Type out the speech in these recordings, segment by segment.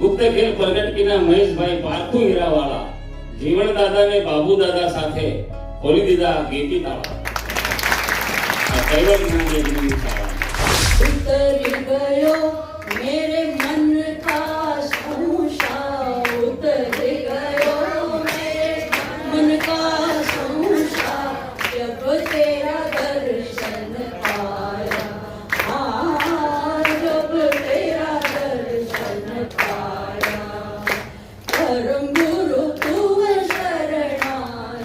ગુપ્ત ખેલ પ્રગટકીના મહેશભાઈ પારખુ હીરાવાળા જીવણ દાદા ને બાબુ દાદા સાથે ખોલી દીધા ગેપી તાળા. આ કૈવલ જ્ઞાની શાળા ઉતરી ગયો મેરે મન કા સંશય, ઉતરી ગયો મેરે મન કા સંશય, જબ તેરા દર્શન પાયા, જબ તેરા દર્શન પાયા, પરમ ગુરુ તું શરણાઈ આયા.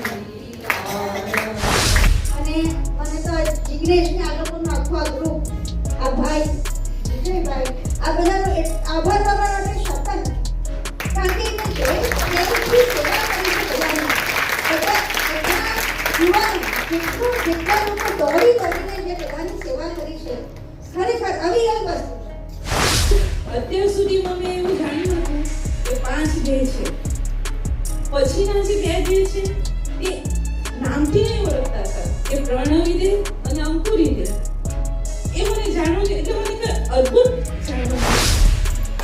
અને મને તો જિગ્નેશને આ લોકોનું આખું આ ગ્રુપ, આ ભાઈ વિજયભાઈ, આ બધાનો આભાર માનવા માટે શબ્દ નથી. કારણ કે એમને જે પ્રેમથી સેવા કરી છે બધાની, બધા જેટલા લોકો દોડી દોડીને જે બધાની સેવા કરી છે, ખરેખર અવિરલ વસ્તુ છે. અત્યાર સુધીમાં મેં એવું જાણ્યું હતું કે 5 દેહ છે, પછીના જે 2 દેહ છે એ નામથી નહીં ઓળખતા હતા, કે પ્રણવી દેહ અને અંકુરી દેહ. એ મને જાણવું છે એટલે મને એક અદ્ભુત જાણવું છે.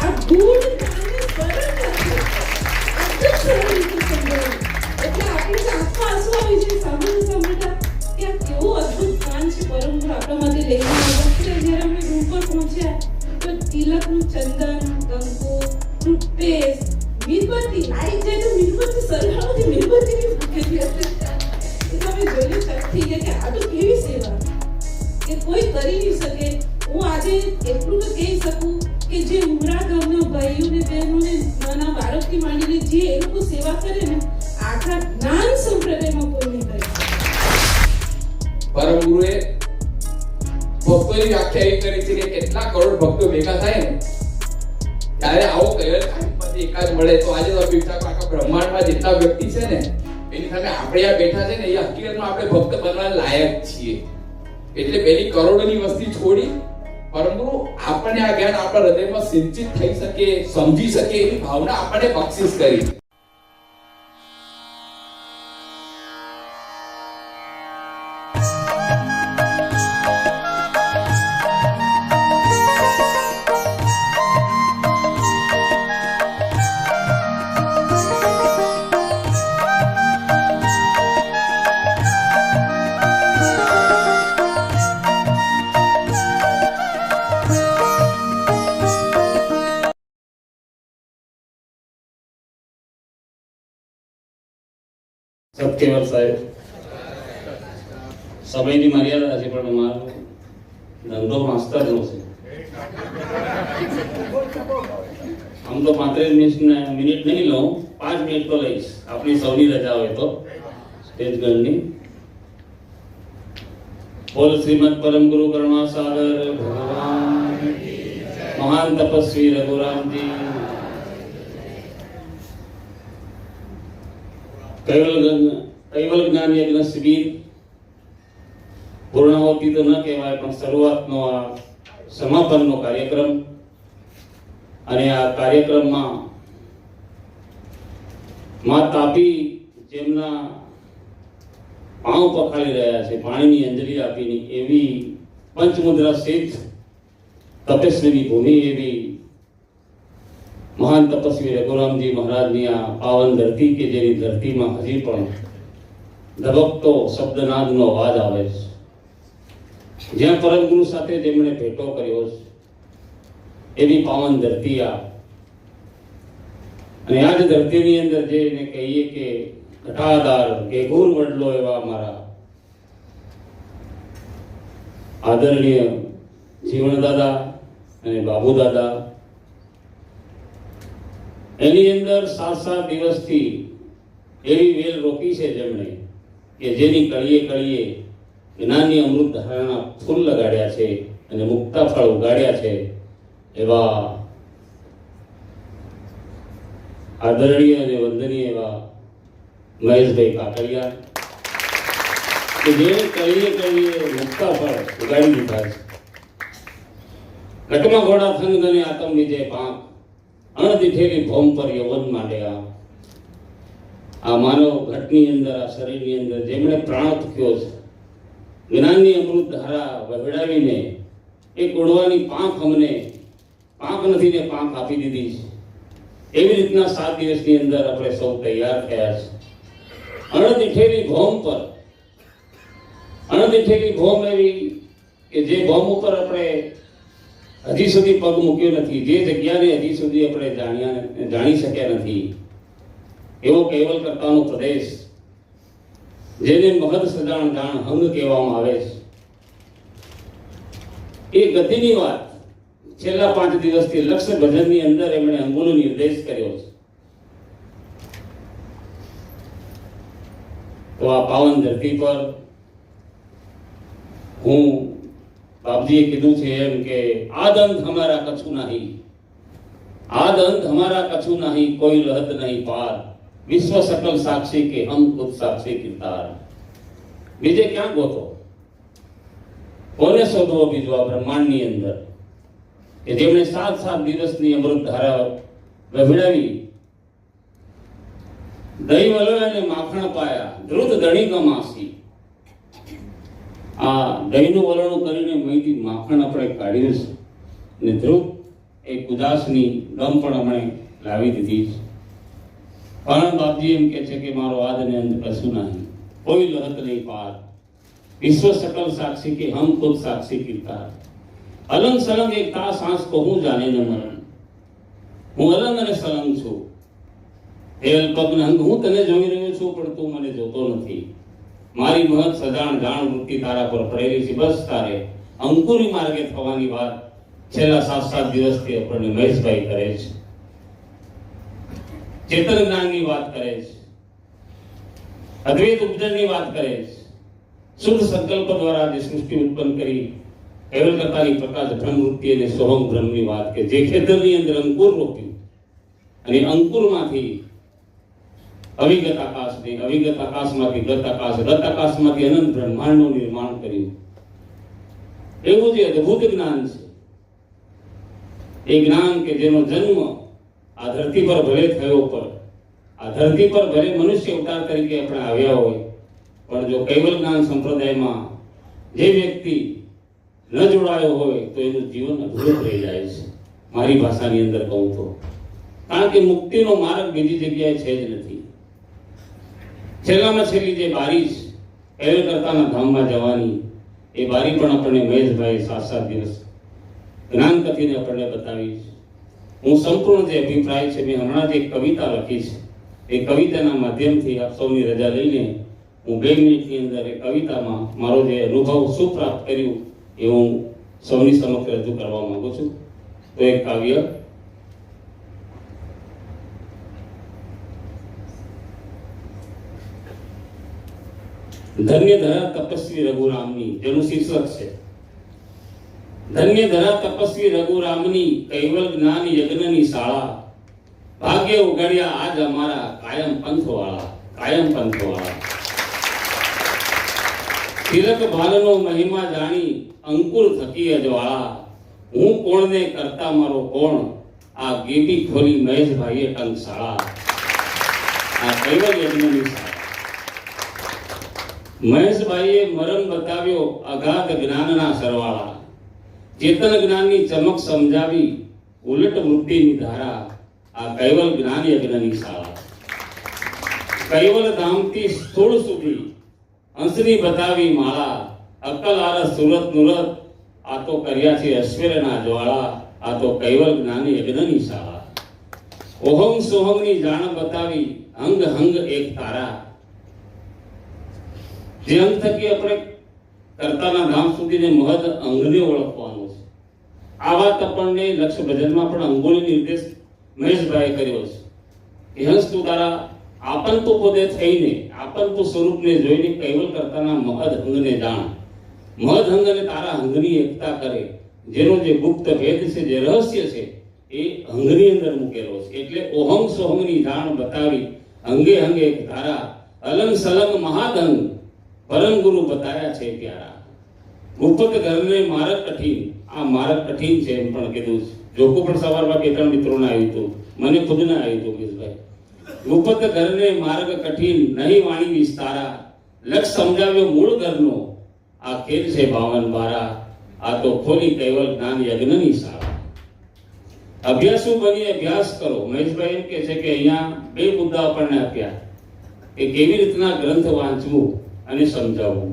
આ ગૂઢ જ્ઞાનને સરળ નથી, અદ્ભુત સરળ રીતે સમજાવ્યું. એટલે આપણે જે આંખમાં આંસુ આવી જાય સાંભળતા કે આ કેવું અદ્ભુત જ્ઞાન છે પરમ ગુરુ આપણા માટે લઈને આવ્યા છે. જ્યારે અમે રૂમ પર પહોંચ્યા તો તિલકનું ચંદન, કંકુ, ટૂથપેસ્ટ, મીણબત્તી લાઈટ જાય તો મીણબત્તી સરળાવતી મીણબત્તીની મૂકેલી હશે. એટલે અમે જોઈને ચક થઈ ગયા કે આ તો કેવી સેવા કે કોઈ કરી નહીં શકે. હું આજે એટલું તો કહી શકું કે જે ઉમરા ગામના ભાઈઓ ને બહેનોને નાના બાળકથી માંડીને જે એ લોકો સેવા કરે ને આખા જ્ઞાન સંપ્રદાયમાં કોઈ નહીં કરે. પરમ ગુરુએ ભક્તોની વ્યાખ્યા એવી કરી છે કે કેટલા કરોડ ભક્તો ભેગા થાય ને ત્યારે આવો કહેવાય કાંઈપતિ એકાદ મળે. તો આજે તો આખા બ્રહ્માંડમાં જેટલા વ્યક્તિ છે ને એની સામે આપણે આ બેઠા છે ને એ હકીકતમાં આપણે ભક્ત બનવા લાયક છીએ. એટલે પેલી કરોડોની વસ્તી છોડી પરમ ગુરુ આપણને આ જ્ઞાન આપણા હૃદયમાં સિંચિત થઈ શકે, સમજી શકે એવી ભાવના આપણને બક્ષિસ કરી. સત્યવર સાહેબ, સમયની મર્યાદા છે પણ મારો ધંધો માસ્તરનો છે. આમ તો 35 મિનિટ નહીં લઉં, 5 મિનિટ તો લઈશ. આપણી સૌની રજા હોય તો સ્ટેજ ગણની. બોલ શ્રીમદ પરમ ગુરુ કરુણાસાગર ભગવાન મહાન તપસ્વી રઘુરામજી. કૈવલ જ્ઞાન યજ્ઞ શિબિર પૂર્ણાવતી તો ન કહેવાય પણ શરૂઆતનો આ સમાપનનો કાર્યક્રમ. અને આ કાર્યક્રમમાં મા તાપી જેમના પાઉં પખાડી રહ્યા છે, પાણીની અંજલિ આપીની એવી પંચમુદ્રા સ્થિત તપસ્વીની ભૂમિ એવી મહાન તપસ્વી રઘુરામજી મહારાજની આ પાવન ધરતી કે જેની ધરતીમાં હજી પણ ધબકતો શબ્દનાદનો અવાજ આવે છે, જ્યાં પરમ ગુરુ સાથે જેમણે ભેટો કર્યો છે એવી પાવન ધરતી આ. અને આ જ ધરતીની અંદર જઈને કહીએ કે ઘટાદાર કે ગુર વડલો એવા મારા આદરણીય જીવણ દાદા અને બાબુ દાદા, એની અંદર 7 દિવસથી એવી વેલ રોકી છે જેમણે કે જેની કળીએ કળીએ જ્ઞાનની અમૃત ધારણા ફૂલ લગાડ્યા છે અને મુક્તા ફળ ઉગાડ્યા છે એવા આદરણીય અને વંદનીય એવા મહેશભાઈ કાકડિયા કે જેને કળીએ કળીએ મુક્તા ફળ ઉગાડી દીધા છે. ઘટમાં ઘોડા થન ગને આતમ વિજય પાંખ અણદીઠેલી ભોમ પર યવન માંડે. આ માનવ ઘટની અંદર, આ શરીરની અંદર જેમણે પ્રાણ થયો છે, જ્ઞાનની અમૃત ધારા વહેડાવીને એક ઉડવાની પાંખ અમને પાંખ નથી ને પાંખ આપી દીધી છે. એવી રીતના 7 દિવસની અંદર આપણે સૌ તૈયાર થયા છે. અણદીઠેલી ભોમ પર, અણદીઠેલી ભોમ એવી કે જે ભોમ ઉપર આપણે હજી સુધી પગ મૂક્યો નથી, જે જગ્યાને હજી સુધી આપણે જાણી શક્યા નથી, એવો કેવલ કરતાનો પ્રદેશ, જેને મહદ સજાણ જાણ હંગ કહેવામાં આવે છે. એ ગતિની વાત છેલ્લા 5 દિવસથી લક્ષ્ય ભજનની અંદર એમણે અંગોનો નિર્દેશ કર્યો છે. તો આ પાવન ધરતી પર હું બાપજીએ કીધું છે એમ કે આદ અંત હમારા કછું નહીં, આદ અંત હમારા કછું નહીં, કોઈ રહત નહીં પાર, વિશ્વ સકલ સાક્ષી કે હમ ખુદ સાક્ષી કિરદાર. બીજે ક્યાં ગોતો, કોને શોધવો બીજો આ બ્રહ્માંડની અંદર કે જેમણે 7 દિવસની અમૃત ધારા વહેવડાવી, દહીં વલોય અને માખણ પાયા, ધ્રુત ધણી કમાસી. આ દહીંનું વલણું કરીને મહીથી માખણ આપણે કાઢ્યું છે અને ધ્રુત એ ઉદાસની ગમ પણ આપણે લાવી દીધી છે. પણ બાપજી એમ કે છે કે મારો આદ અને અંત કશું નહીં, કોઈ લહત નહીં પાર, વિશ્વ સકલ સાક્ષી કે હમ ખુદ સાક્ષી કિરદાર. અલંગ સલંગ એક તા સાંસ કહું જાને ન મરણ. હું અલંગ અને સલંગ છું, એ અલ્પજ્ઞ અંગ, હું તને જોઈ રહ્યો છું પણ તું મને જોતો નથી. મારી મહત સજાણ જાણ વૃત્તિ તારા પર પડેલી છે. બસ તારે અંકુરી માર્ગે થવાની વાત છેલ્લા 7 દિવસથી આપણને મહેશભાઈ કરે છે. ચેતન જ્ઞાનની વાત કરે છે, અદ્વૈત ઉપજનની વાત કરે છે, શુદ્ધ સંકલ્પ દ્વારા જે સૃષ્ટિ ઉત્પન્ન કરી કેવલ કરતાની પ્રકાશ બ્રહ્મ વૃત્તિ અને સોહમ બ્રહ્મની વાત કે જે ખેતરની અંદર અંકુર રોપ્યું અને અંકુરમાંથી અવિગત આકાશને, અવિગત આકાશમાંથી ગત આકાશ, ગત આકાશમાંથી અનંત બ્રહ્માંડનું નિર્માણ કર્યું. એવું જે અદ્ભુત જ્ઞાન છે, એ જ્ઞાન કે જેનો જન્મ આ ધરતી પર ભલે થયો, પર આ ધરતી પર ભલે મનુષ્ય અવતાર તરીકે આપણે આવ્યા હોય, પણ જો કૈવલ જ્ઞાન સંપ્રદાયમાં જે વ્યક્તિ ન જોડાયો હોય તો એનું જીવન અધૂરું રહી જાય છે. મારી ભાષાની અંદર કહું તો, કારણ કે મુક્તિનો માર્ગ બીજી જગ્યાએ છે જ નથી. છેલ્લામાં છેલ્લી જે બારી છે કૈવલ કરતાના ધામમાં જવાની, એ બારી પણ આપણને મહેશભાઈ 7 દિવસ જ્ઞાન કથીને આપણને બતાવી છે. હું સંપૂર્ણ જે અભિપ્રાય છે, મેં હમણાં જ એક કવિતા લખી છે, એ કવિતાના માધ્યમથી આપ સૌની રજા લઈને હું 2 મિનિટની અંદર એ કવિતામાં મારો જે અનુભવ શું પ્રાપ્ત કર્યું એ હું સૌની સમક્ષ રજૂ કરવા માંગુ છું. તો એક કાવ્ય ધન્ય ધરા તપસ્વી રઘુરામની, જેનું શીર્ષક છે ધન્ય ધરા તપસ્વી રઘુરામની, કૈવલ જ્ઞાન યજ્ઞની શાળા, ભાગ્ય ઉગાડ્યા આજ અમારા કાયમ પંથવાળા, કાયમ પંથવાળા. તિલક ભાલનો મહિમા જાણી અંકુર થકી અજવાળા, હું કોણને કરતા મારો કોણ, આ ગેબી ખોલી મહેશભાઈએ ટંકશાળા, આ કૈવલ યજ્ઞની શાળા. મહેશભાઈએ મરમ બતાવ્યો અગાધ જ્ઞાનના સરવાળા, ચેતન જ્ઞાનની ચમક સમજાવી ઉલટ વૃત્તિની ધારા, આ કૈવલ જ્ઞાન યજ્ઞની શાળા. કૈવલ ધામથી સ્થૂળ સુધી અંશની બતાવી માળા, અક્કલ આરસ સુરત નુરત, આ તો કર્યા છે ઐશ્વર્યના જ્વાળા, આ તો કૈવલ જ્ઞાન યજ્ઞની શાળા. ઓહમ સોહમની જાણ બતાવી અંગ હંગ એક તારા, જે અંગ થકી આપણે કરતાના ધામ સુધીને મહદ અંગને ઓળખવાનું છે. આ વાત આપણને લક્ષ્ય ભજનમાં પણ અંગોનો નિર્દેશ મહેશભાઈએ કર્યો છે કે હંસ તું તારા આપંતુ પદે થઈને, આપંતુ સ્વરૂપને જોઈને કૈવલ કરતાના મહદ અંગને જાણ. મહદ અંગ અને તારા અંગની એકતા કરે, જેનો જે ગુપ્ત ભેદ છે, જે રહસ્ય છે, એ અંગની અંદર મૂકેલો છે. એટલે ઓહમ સોહમની જાણ બતાવી અંગે અંગે એક તારા, અલંગ સલંગ મહાદંગ પરમ ગુરુ બતાયા છે પ્યારા. ગુપ્ત ઘરને માર્ગ કઠિન, આ માર્ગ કઠિન છે એમ પણ કીધું છે. જોકો પણ સવારમાં 2-3 મિત્રોને આવ્યું હતું, મને ખુદને આવ્યું હતું કેશભાઈ. ગુપ્ત ઘરને માર્ગ કઠિન નહીં વાણી વિસ્તારા, લક્ષ સમજાવ્યો મૂળ ઘરનો, આ ખેલ છે 52 બારા, આ તો ખોલી કૈવલ જ્ઞાન યજ્ઞની શાળા. અભ્યાસુ બની અભ્યાસ કરો. મહેશભાઈ એમ કહે છે કે અહીંયા બે મુદ્દા આપણને આપ્યા કે કેવી રીતના ગ્રંથ વાંચવું અને સમજાવવું,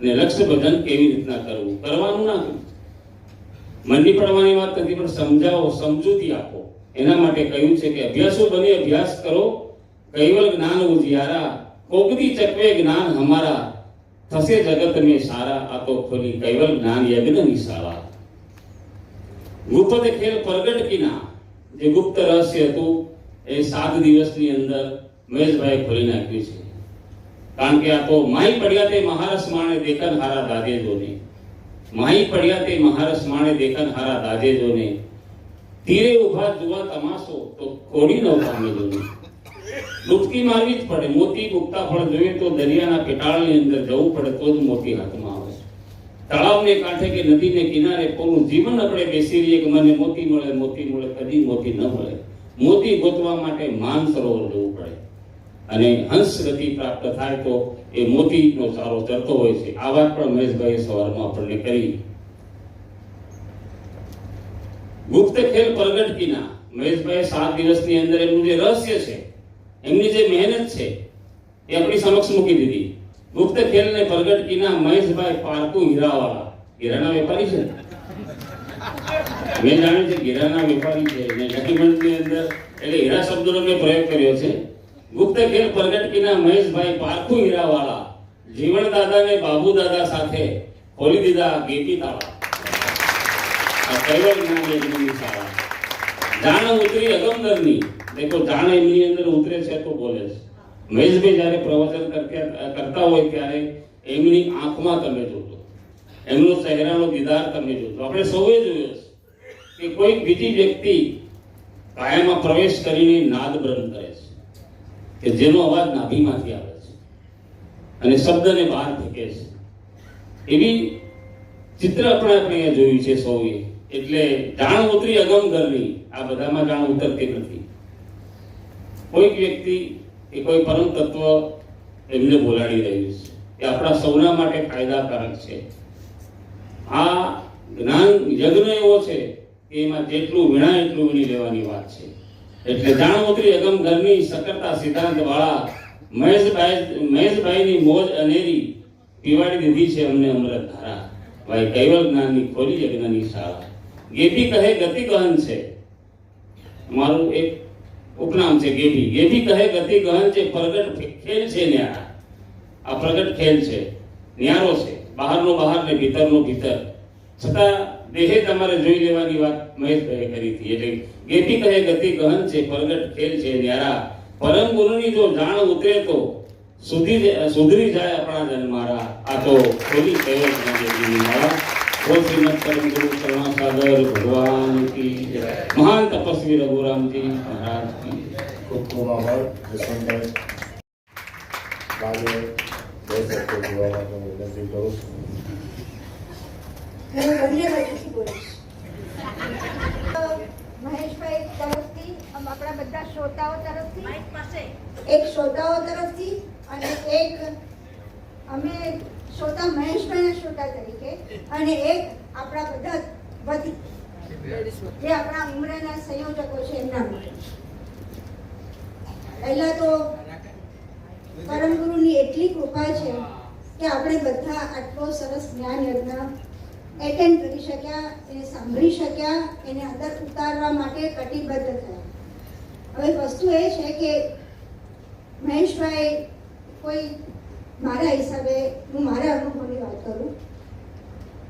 ને લક્ષ્ય ભજન કેવી રીતના કરવું. કરવાનું ના મંડી પડવાની વાત નથી, પણ સમજાવો, સમજૂતી આપો. એના માટે કહ્યું છે કે અભ્યાસુ બની અભ્યાસ કરો, કૈવલ જ્ઞાન ઉજિયારા, કોગદી ચકવે જ્ઞાન હમારા, થશે જગત મેં સારા. આ તો ખોલી કૈવલ જ્ઞાન યજ્ઞની શાળા. ગુપ્ત ખેલ પ્રગટ કીના, જે ગુપ્ત રહસ્ય હતું એ 7 દિવસની અંદર મહેશભાઈ ખોલી નાખ્યું છે. કારણ કે આ તો માહી પડ્યા તે મહારસ માણે દેખન હારા દાદે જોને, માહી પડ્યા તે મહારસ માણે દેખન હારા દાદે જોને, તીરે ઉભા જુવા તમાશો તો ખોડી ન પામે જોને. ડૂબકી મારવી જ પડે. મોતી ઉગતા ફળ જોઈએ તો દરિયાના પેટાળની અંદર જવું પડે તો જ મોતી હાથમાં આવે. તળાવને કાંઠે કે નદીને કિનારે પૂરું જીવન આપણે બેસી રહીએ કે મને મોતી મળે, મોતી મળે, કદી મોતી ન મળે. મોતી ગોતવા માટે માન સરોવર જવું પડે અને હંસ ગતિ પ્રાપ્ત થાય તો એ મોતીનો ચારો ચરતો હોય છે. આ વાત પણ મહેશભાઈએ સવારમાં આપણને કરી. ગુપ્ત ખેલ પ્રગટ કીના, મહેશભાઈ 7 દિવસની અંદર એમનું જે રહસ્ય છે, એમની જે મહેનત છે એ આપણી સમક્ષ મૂકી દીધી. ગુપ્ત ખેલને પ્રગટ કીના મહેશભાઈ પારકુ હીરાવાળા. હીરાના વેપારી છે. મેં જાણ્યું છે હીરાના વેપારી છે. અને ડોક્યુમેન્ટની અંદર એટલે હીરા શબ્દનો મેં પ્રયોગ કર્યો છે. ગુપ્ત ખેલ પ્રગટ કીના મહેશભાઈ પારકુ હીરાવાળા, જીવણ દાદા ને બાબુ દાદા સાથે ખોલી દીધા ગેટી તાળા. આ કૈવલ જ્ઞાન યજ્ઞની શાળા. જાણ ઉતરી અગમદરની. દેખો જાણ એમની અંદર ઉતરે છે તો બોલે છે. મહેશભાઈ જ્યારે પ્રવચન કરતા હોય ત્યારે એમની આંખમાં તમે જોજો, એમનો ચહેરાનો દીદાર તમે જોજો. આપણે સૌએ જોયો છે કે કોઈ બીજી વ્યક્તિ કાયામાં પ્રવેશ કરીને નાદ બ્રહ્મ કરે છે કે જેનો અવાજ નાભીમાંથી આવે છે અને શબ્દને બહાર ફેંકે છે. એવી ચિત્ર આપણે અહીંયા જોયું છે સૌએ. એટલે જાણ ઉતરી અગમ ઘરની. આ બધામાં જાણ ઉતરતી નથી. કોઈક વ્યક્તિ કે કોઈ પરમ તત્વ એમને બોલાડી રહ્યું છે. એ આપણા સૌના માટે ફાયદાકારક છે. આ જ્ઞાન યજ્ઞ એવો છે કે એમાં જેટલું વીણા એટલું વીણી લેવાની વાત છે. એટલે જાણ ઉતરી અગમ ઘરની સકરતા સિદ્ધાંત વાળા મહેશભાઈની મોજ અનેરી પીવાડી દીધી છે અમને અમૃત ધારા. ભાઈ કૈવલ જ્ઞાનની ખોલી યજ્ઞની શાળા. ગેભી કહે ગતિ ગહન છે. મારું એક ઉપનામ છે ગેભી. ગેભી કહે ગતિ ગહન છે, પ્રગટ ખેલ છે ન્યારા. આ પ્રગટ ખેલ છે, ન્યારો છે. બહારનો બહાર ને ભીતરનો ભીતર. છતાં દેહે તમારે જોઈ લેવાની વાત મહેશભાઈએ કરી હતી. એટલે ગેભી કહે ગતિ ગહન છે, પ્રગટ ખેલ છે ન્યારા. પરમ ગુરુની જો જાણ ઉતરે તો સુધરી જાય આપણા જન્મારા. આ તો ખોલી કૈવલ જ્ઞાનની માળા. બોલ શ્રીમદ પરમ ગુરુ કરુણાસાગર ભગવાન કી જય. મહાન તપસ્વી રઘુરામજી મહારાજ કી જય. ખૂબ ખૂબ આભાર જસવંતભાઈ. બાજુ 2 શબ્દો જોવા માટે હું વિનંતી કરું છું. હું બંને બાજુથી બોલીશ. મહેશભાઈ તરફથી, આપણા બધા શ્રોતાઓ તરફથી, એક શ્રોતાઓ તરફથી અને એક અમે શ્રોતા મહેશભાઈના શ્રોતા તરીકે, અને એક આપણા બધા વતી જે આપણા ઉમરાના સંયોજકો છે એમના માટે. પહેલા તો પરમ ગુરુની એટલી કૃપા છે કે આપણે બધા આટલો સરસ જ્ઞાન યજ્ઞ એટેન્ડ કરી શક્યા, એને સાંભળી શક્યા, એને અંદર ઉતારવા માટે કટિબદ્ધ થયા. હવે વસ્તુ એ છે કે મહેશભાઈ કોઈ મારા હિસાબે, હું મારા અનુભવની વાત કરું,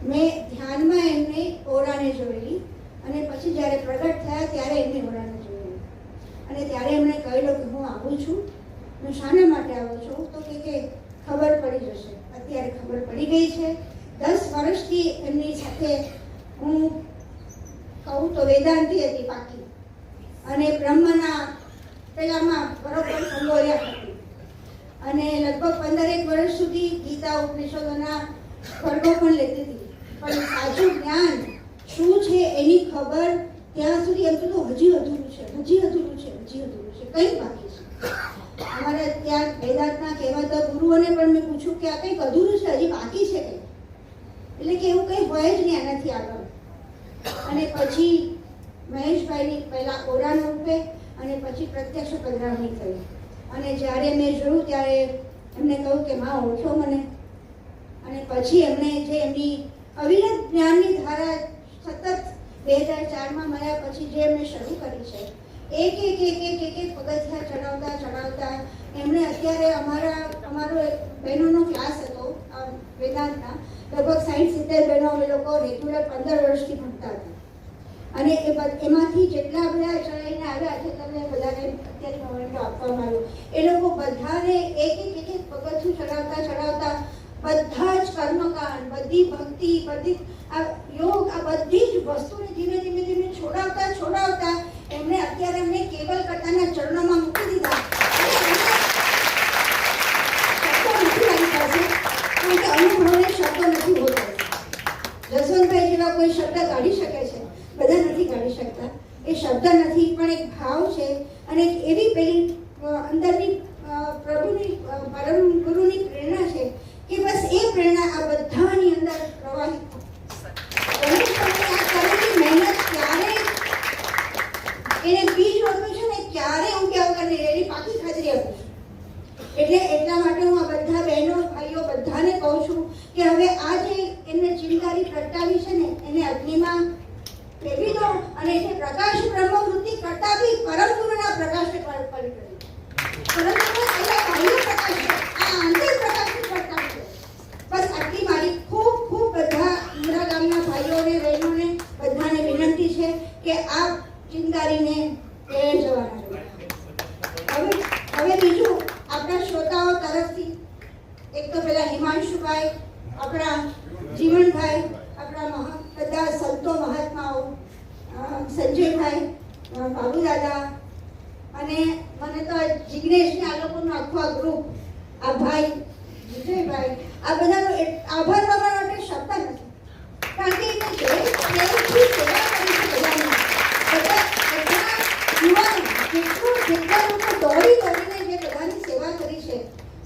મેં ધ્યાનમાં એમને ઓરાને જોયેલી અને પછી જ્યારે પ્રગટ થયા ત્યારે એમને ઓરાને જોયેલી. અને ત્યારે એમણે કહેલું કે હું આવું છું. હું શાના માટે આવું છું? તો કે ખબર પડી જશે. અત્યારે ખબર પડી ગઈ છે. 10 વર્ષથી એમની સાથે હું કહું તો વેદાંતિ હતી પાકી, અને બ્રહ્મના પેલામાં બરોબર સંબોધ્યા હતી, અને લગભગ 15 વર્ષ સુધી ગીતા ઉપનિષદોના વર્ગો પણ લેતી હતી. પણ સાચું જ્ઞાન શું છે એની ખબર ત્યાં સુધી એમ તો હજી અધૂરું છે, કંઈ બાકી છે. અમારે ત્યાં વેદાંતના કહેવાતા ગુરુઓને પણ મેં પૂછ્યું કે આ કંઈક અધૂરું છે, હજી બાકી છે કંઈ. એટલે કે એવું કંઈ હોય જ નહીં આનાથી આગળ. અને પછી મહેશભાઈની પહેલા ઓરાના રૂપે અને પછી પ્રત્યક્ષ પધરામણી થઈ. અને જ્યારે મેં જોયું ત્યારે એમને કહ્યું કે માં ઓળખો મને. અને પછી એમણે જે એમની અવિરત જ્ઞાનની ધારા સતત 2004માં મળ્યા પછી જે એમણે શરૂ કરી છે, એક પગથિયા ચડાવતા એમણે અત્યારે અમારો એક બહેનોનો ક્લાસ હતો વેદાંતના, લગભગ 60-70 બહેનો અમે લોકો રેગ્યુલર 15 વર્ષથી ભણતા હતા. અને એમાંથી જેટલા બધા ચડાવીને આવ્યા છે તમને બધાને અત્યારે મોમેન્ટો આપવામાં આવ્યો, એ લોકો બધાને એક પગથિયું ચડાવતા બધા જ કર્મકાંડ, બધી ભક્તિ, બધી આ યોગ, આ બધી જ વસ્તુને ધીમે છોડાવતા એમણે અત્યારે અમને કેવલ કરતાના ચરણોમાં મૂકી દીધા. અનુભવને શબ્દો નથી હોતા. જસવંતભાઈ જેવા કોઈ શબ્દ કાઢી શકે છે, બધા નથી કાઢી શકતા. એ શબ્દ નથી પણ એક ભાવ છે અને એક એવી પેલી અંદરની પ્રભુની પરમ ગુરુની પ્રેરણા છે કે બસ એ પ્રેરણા આ બધાની અંદર પ્રવાહિત મહેનત ક્યારે એને બીજ રોપ્યું છે ને ક્યારે ઉગ્યા વગર એની પાકી ખાતરી આપું છું. એટલે એટલા માટે હું આ બધા બહેનો ભાઈઓ બધાને કહું છું કે હવે આ જે એમને ચિંતારી પ્રગટાવી છે ને એને અગ્નિમાં ફેરવી દો અને એને પ્રકાશ બ્રહ્મવૃત્તિ કરતા બી પરમ ગુરુના પ્રકાશને પરી કરી. પરંતુ એના બાહ્ય પ્રકાશ આ આંતર પ્રકાશને પ્રગટાવી દો. બસ આટલી મારી ખૂબ બધા ઇન્દિરા ગામના ભાઈઓને બહેનોને બધાને વિનંતી છે કે આ ચિંતારીને પ્રેર જવાના. હવે બીજું આપણા શ્રોતાઓ તરફથી એક તો પેલા હિમાંશુભાઈ, આપણા જીવનભાઈ, આપણા બધા સંતો મહાત્માઓ, સંજયભાઈ, બાબુદાદા અને મને તો જિગ્નેશને આ લોકોનું આખું આ ગ્રુપ, આ ભાઈ વિજયભાઈ, આ બધાનો આભાર માનવા માટે શબ્દ નથી. કારણ કે એને જે પ્રેમથી સેવા કરી છે બધાની, બધા યુવાનો જેટલા લોકો દોડીને જે બધાની સેવા કરી છે,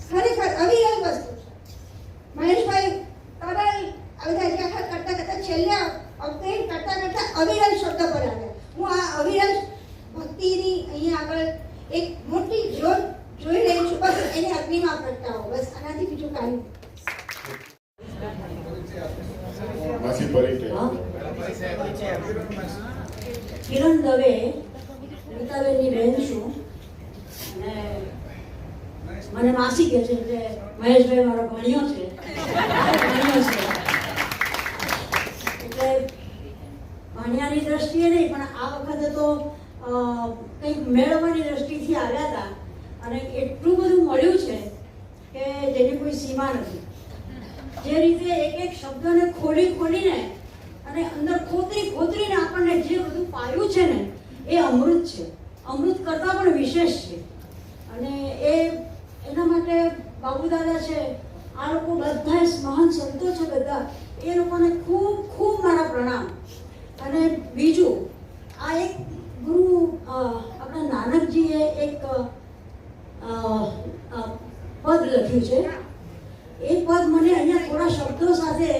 ખરેખર અવિરલ વસ્તુ છે. મહેશભાઈ તરલ આ બધા કરતા છેલ્લે અપગ્રેડ કરતા અવિરલ શબ્દ પર આવ્યા. હું આ અવિરલ ભક્તિની અહીંયા આગળ એક મોટી જ્યોત જોઈ રહી છું. બસ એને અગ્નિમાં પ્રગટાવો, બસ આનાથી બીજું કાંઈ નહીં. માસી પરિચય. કિરણ દવે, નીતાબેનની બહેન છું અને મને માસી કહે છે એટલે મહેશભાઈ મારો ભણ્યો છે એટલે ભણ્યાની દ્રષ્ટિએ નહીં પણ આ વખતે તો કંઈક મેળવવાની દ્રષ્ટિથી આવ્યા હતા અને એટલું બધું મળ્યું છે કે જેની કોઈ સીમા નથી. જે રીતે એક શબ્દને ખોલીને અને અંદર ખોતરીને આપણને જે બધું પાયું છે ને એ અમૃત છે. અમૃત કરતાં પણ વિશેષ છે. અને એના માટે બાબુદાદા છે, આ લોકો બધા મહાન સંતો છે, બધા એ લોકોને ખૂબ મારા પ્રણામ. અને બીજું આ એક ગુરુ આપણા નાનકજીએ એક પદ લખ્યું છે. એ પદ મને અહીંયા થોડા શબ્દો સાથે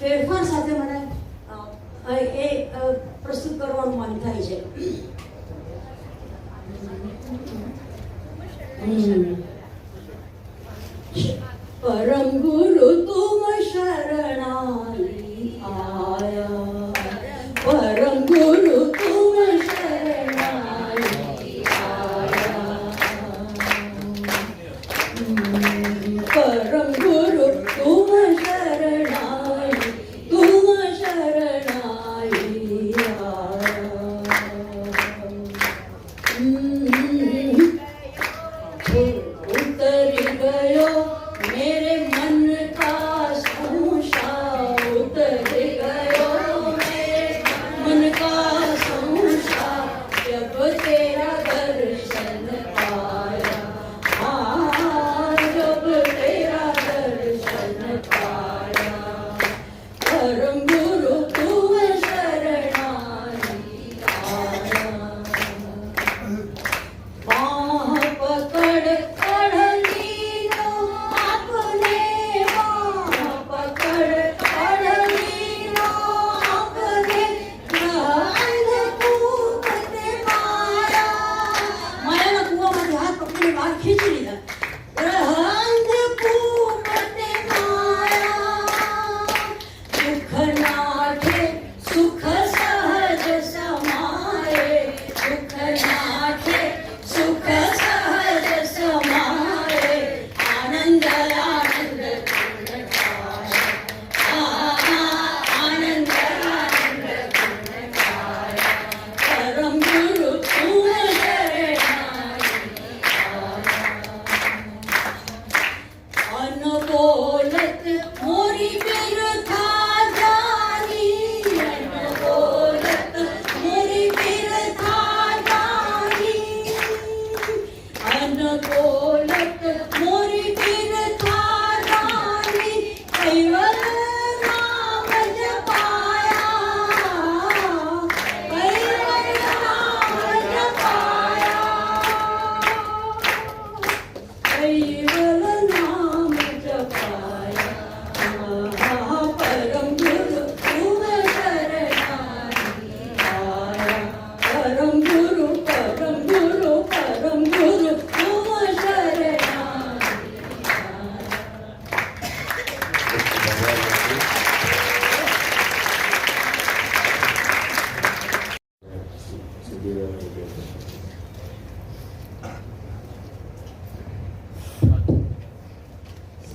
ફેરફાર સાથે મને એ પ્રસ્તુત કરવાનું મન થાય છે. परम गुरु तुम शरणाई आया, परम गुरु तुम शरणाई आया, परम गुरु तुम शरणाई उतर गयो मेरे मन का संशय, उतर गयो मेरे मन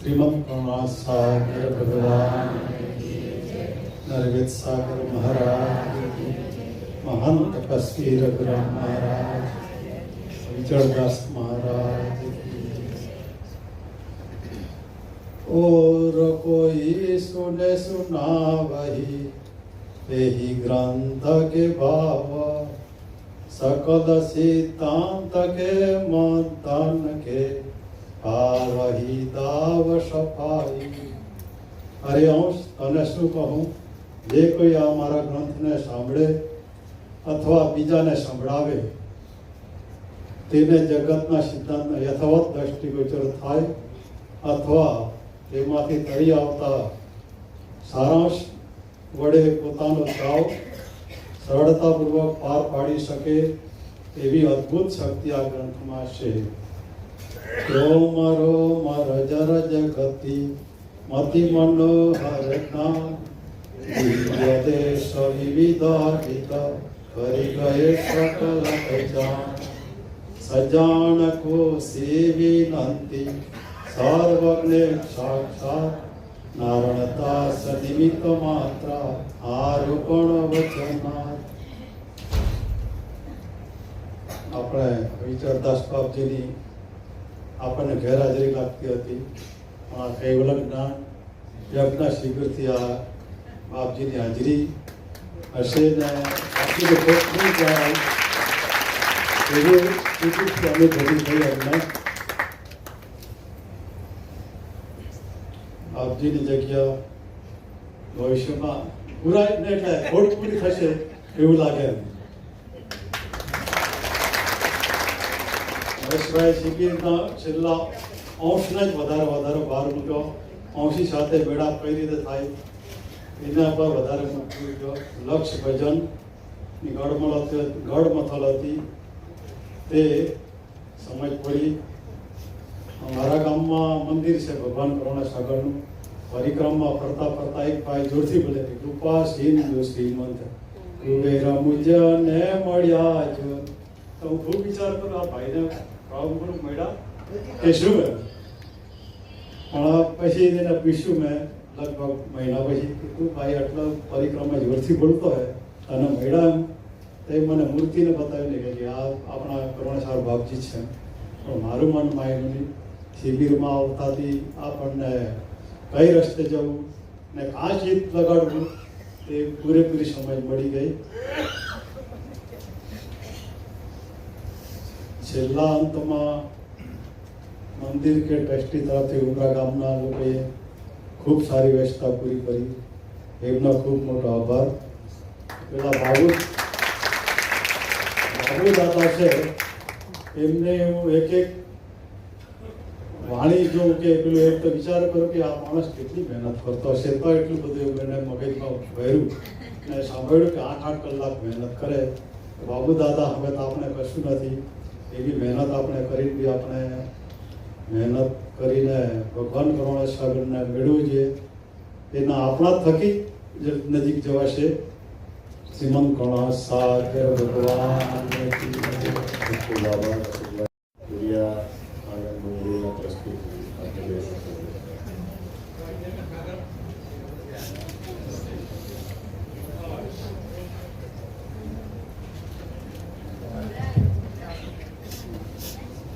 श्रीमद करुणासागर भगवान नरवेद सागर महाराज महान तपस्वी रघुराम महाराज विजयदास महाराज और कोई सुने सुनावही यही ग्रंथ के भाव सकल सिद्धांत के मतन के पावही दाव सफाई। अरे अंश तने શું કહું, જે કોઈ આ મારા ગ્રંથને સાંભળે અથવા બીજાને સંભળાવે તેને જગતના સિદ્ધાંતના યથાવત દ્રષ્ટિગોચર થાય અથવા તેમાંથી તરી આવતા સારાંશ વડે પોતાનો ચાવ સરળતાપૂર્વક પાર પાડી શકે એવી અદ્ભુત શક્તિ આ ગ્રંથમાં છે। રોમ રોમ રજ રજ ગતિ મતિ મનોહર જ્ઞાન દિવ્ય દેશ વિવિધ કરી ગયે સકલ જાન સજાણ કો સેવી નંતી સર્વજ્ઞ સાક્ષાત નારણતા સનિમિત્ત માત્રા આરોપણ વચનાથ। આપણે વિચારદાસ બાપજીની આપણને ગેરહાજરી લાગતી હતી, પણ આ કૈવલ્ય જ્ઞાન યજ્ઞ શિબિરથી આ બાપજીની હાજરી હશે ને આપણી ખૂબ જાય એવું સ્થિતિથી અમે ભરી થઈ અમને આપજીની જગ્યા ભવિષ્યમાં પૂરા ને એટલે ખોટ પૂરી થશે એવું લાગે। હરેશભાઈ શિબિરના છેલ્લા અંશને જ વધારે ભાર મૂક્યો, અંશી સાથે મેળાપ કઈ રીતે થાય એના પર વધારે મૂક્યો। લક્ષ ભજનની ગઢમથલ હતી તે સમજ પડી। અમારા ગામમાં મંદિર છે ભગવાન કરુણાસાગરનું, પરિક્રમા ફરતા ફરતા એક ભાઈ જોરથી બોલે કે કૃપા સિંધુ શ્રીમંત કુબેર મુજને મળ્યા જો। તો હું ખૂબ વિચાર કરું આ ભાઈને પ્રભુ મળ્યા કે શું, પણ પછી એને પૂછ્યું મેં લગભગ મહિના પછી કે તું ભાઈ આટલા પરિક્રમા જોરથી બોલતો હોય અને મળ્યા એમ? તે મને મૂર્તિને બતાવીને કે આ આપણા કરુણાસાગર બાપજી છે, પણ મારું મન માયનું નહીં। શિબિરમાં આવતાથી આપણને કઈ રસ્તે જવું ને કાં ચિત્ત લગાડવું એ પૂરેપૂરી સમજ મળી ગઈ। છેલ્લા અંતમાં મંદિર કે ટ્રસ્ટી તરફથી ઉમરા ગામના લોકોએ ખૂબ સારી વ્યવસ્થા પૂરી કરી, એમનો ખૂબ મોટો આભાર। પેલા બાબુ દાદા છે એમને હું એક વાણી જોઉં કે પેલું એક તો વિચાર કરો કે આ માણસ કેટલી મહેનત કરતો હશે, તો એટલું બધું એવું એને મગજમાં ભર્યું ને સાંભળ્યું કે 8-8 કલાક મહેનત કરે। બાબુ દાદા હવે તો આપણે કશું નથી, એવી મહેનત આપણે કરી બી આપણે મહેનત કરીને ભગવાન કરુણાસાગરને મેળવવું જોઈએ, એના આપણા થકી નજીક જવાશે। શ્રીમંત કરુણાસાગર ભગવાન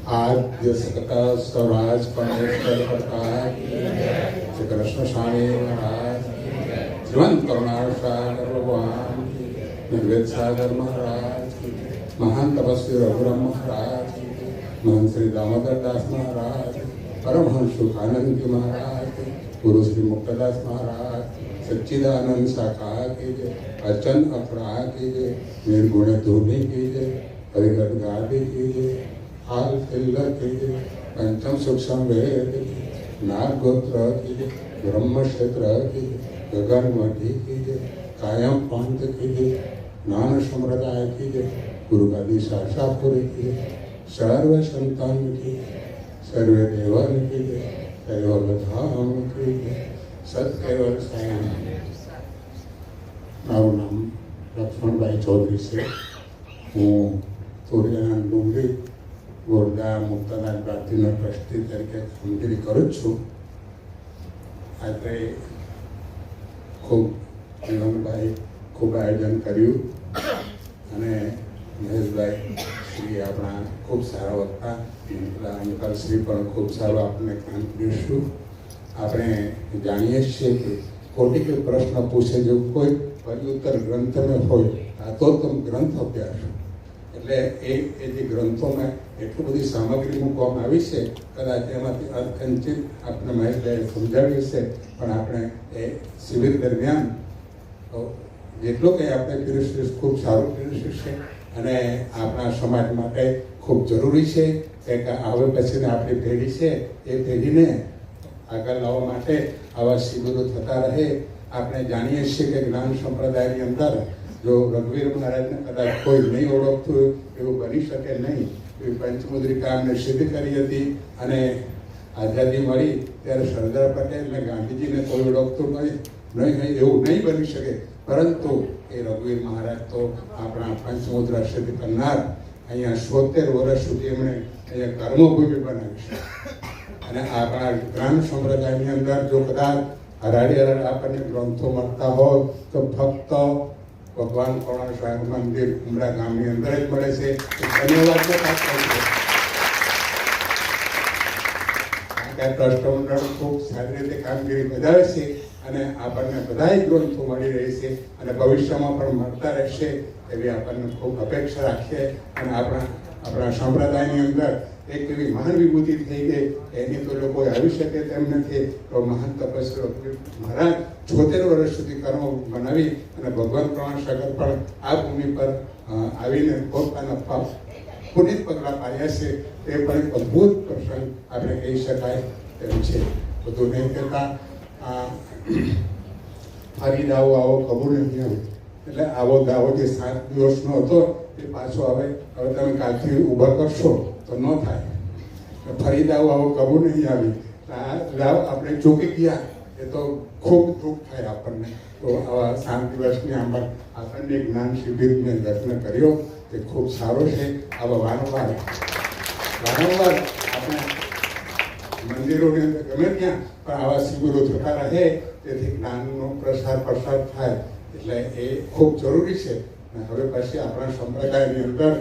आद्य सकता स्वराज परमेश्वर प्रकाश श्री कृष्ण स्वामी महाराज श्रीमंत करुणासागर भगवान निर्वेद सागर महाराज महान तपस्वी रघुराम महाराज महंत श्री दामोदर दास महाराज परमहंस सुखानंद जी महाराज गुरु श्री मुक्तदास महाराज सच्चिदानंद शाखा कीजिए, अर्चन अपरा कीजिए, निर्गुण धूनी कीजिए, हरिगत गादी कीजिए, हाल तिल्लर कीजिए, पंचम सूक्ष्म वेद नाग गोत्र कीजिए, ब्रह्म क्षेत्र कीजिए, गगन मठी कीजिए, कायम पंथ कीजिए, ज्ञान संप्रदाय कीजिए, गुरु गादी शाखा पूरी कीजिए, सर्व संतान कीजिए, सर्वे देवन कीजिए, कैवल धाम कीजिए, સત્કેવલ સાયણ। મારું નામ લક્ષ્મણભાઈ ચૌધરી છે। હું સૂર્યના ડુંગરી ગોરદા મુક્તદાન પ્રાર્થીનો ટ્રસ્ટી તરીકે કામગીરી કરું છું। આજે ખૂબ જીવનભાઈ ખૂબ આયોજન કર્યું અને મહેશભાઈ શ્રી આપણા ખૂબ સારા વક્તા, અંકલ શ્રી પણ ખૂબ સારું આપણને કામ કરીશું. આપણે જાણીએ છીએ કે ખોટી કોઈ પ્રશ્ન પૂછે જો કોઈ પરિઉત્તર ગ્રંથ में હોય આ તો તમે ગ્રંથ અભ્યાસ એટલે એ જે ગ્રંથોમાં એટલી બધી સામગ્રી મૂકવામાં આવી છે, કદાચ એમાંથી અર્થંચિત આપણે મહેશભાઈએ સમજાવ્યું છે, પણ આપણે એ શિબિર દરમિયાન જેટલું કંઈ આપણે પીરસીશું ખૂબ સારું પીરસીશું અને આપણા સમાજ માટે ખૂબ જરૂરી છે કે હવે પછીની આપણી પેઢી છે એ પેઢીને આગળ લાવવા માટે આવા શિબિરો થતા રહે. આપણે જાણીએ છીએ કે જ્ઞાન સંપ્રદાયની અંદર જો રઘુવીર મહારાજને કદાચ કોઈ નહીં ઓળખતું એવું બની શકે નહીં. એવી પંચમુદ્રિકા એમને સિદ્ધ કરી હતી અને આઝાદી મળી ત્યારે સરદાર પટેલને ગાંધીજીને કોઈ ઓળખતું નહીં એવું નહીં બની શકે, પરંતુ એ રઘુવીર મહારાજ તો આપણા પંચમુદ્રા સિદ્ધ કરનાર અહીંયા 70 વર્ષ સુધી એમણે અહીંયા કર્મભૂમિ બનાવી છે. અને આપણા જ્ઞાન સંપ્રદાયની અંદર જો કદાચ હરાડી આપણને ગ્રંથો મળતા હોય તો ફક્ત ભગવાન કરુણા સાહેબ મંદિર ઉમરા ગામની અંદર જ મળે છે. ધન્યવાદ ટ્રસ્ટ મંડળ ખૂબ સારી રીતે કામગીરી બજાવે છે અને આપણને બધાય ગ્રંથો મળી રહી છે અને ભવિષ્યમાં પણ મળતા રહેશે એવી આપણને ખૂબ અપેક્ષા રાખીએ. અને આપણા સંપ્રદાયની અંદર એક એવી મહાન વિભૂતિ થઈ ગઈ એની તો લોકો આવી શકે તેમ નથી. તો મહાન તપસ્વી મહારાજ 76 વર્ષ સુધી કર્મ બનાવી અને ભગવાન કરુણા સાગર પણ આ ભૂમિ પર આવીને પોતાના પુનિત પગલાં પાડ્યા છે. તે પણ એક અદ્ભુત પ્રસંગ આપણે કહી શકાય તેમ છે. બધું નહીં કહેતા ફરી દાવો આવો કબૂલ નહીં આવે એટલે આવો દાવો જે 7 દિવસનો હતો એ પાછો હવે તમે કાલથી ઊભા કરશો તો ન થાય. ફરી દાવો આવો કબૂલ નહીં આવી દાવ આપણે ચૂકી ગયા એ તો ખૂબ દુઃખ થાય આપણને. તો આવા 7 દિવસની આંબા આપણને જ્ઞાન શિબિરને દર્શન કર્યો તે ખૂબ સારો છે. આવા વારંવાર આપણે મંદિરોની અંદર ગમે ત્યાં પણ આવા શિબિરો થતા રહે તેથી જ્ઞાનનો પ્રસાર થાય એટલે એ ખૂબ જરૂરી છે. અને હવે પછી આપણા સંપ્રદાયની અંદર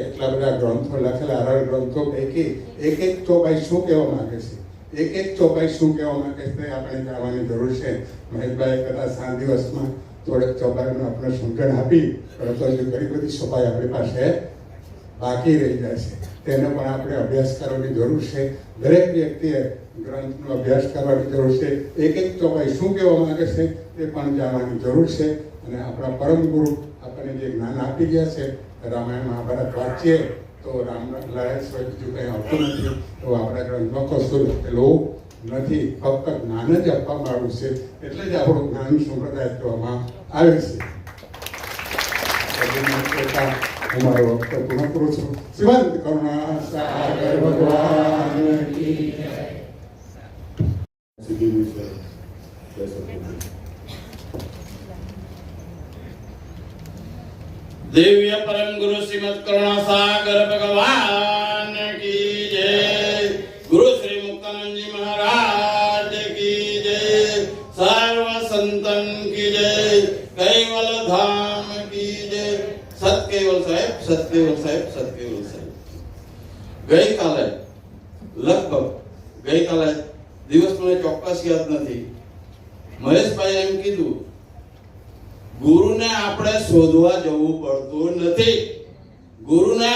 એટલા બધા ગ્રંથો લખેલા 18 ગ્રંથો પૈકી એક ચોપાઈ શું કહેવા માંગે છે, એક ચોપાઈ શું કહેવા માંગે છે આપણે જાણવાની જરૂર છે. મહેશભાઈ કદાચ 7 દિવસમાં થોડેક ચોપાઈનું આપણે સમજણ આપી, પરંતુ હજુ ઘણી બધી ચોપાઈ આપણી પાસે બાકી રહી જાય છે. તેનો પણ આપણે અભ્યાસ કરવાની જરૂર છે. દરેક વ્યક્તિએ ગ્રંથનો અભ્યાસ કરવાની જરૂર છે. એક ચોપાઈ શું કહેવા માંગે છે તે પણ જાણવાની જરૂર છે. અને આપણા પરમ ગુરુ આપણને જે જ્ઞાન આપી ગયા છે, રામાયણ મહાભારત વાંચીએ તો રામ લડાઈ સિવાય બીજું કંઈ આવતું નથી. તો આપણા ગ્રંથમાં કશું લખેલું નથી, ફક્ત જ્ઞાન જ આપવામાં આવ્યું છે. એટલે જ આપણું જ્ઞાન સંપ્રદાય કહેવામાં આવે છે. હું મારો વક્તવ્ય પૂર્ણ કરું છું. શિવાંત કરુણા સાગર ભગવાન કી જય. दिव्य परम गुरु श्रीमद करुणा सागर भगवान की जय. गुरु श्री मुक्तानंद जी महाराज की जय. सर्व संतन की जय. कैवल धाम की जय. सतकेवल साहेब, सतकेवल साहेब, सतकेवल साहेब. ગઈકાલે લગભગ ગઈકાલે દિવસ મને ચોક્કસ યાદ નથી, મહેશભાઈ એમ કીધું ગુરુને આપણે શોધવા જવું પડતું નથી. ગુરુને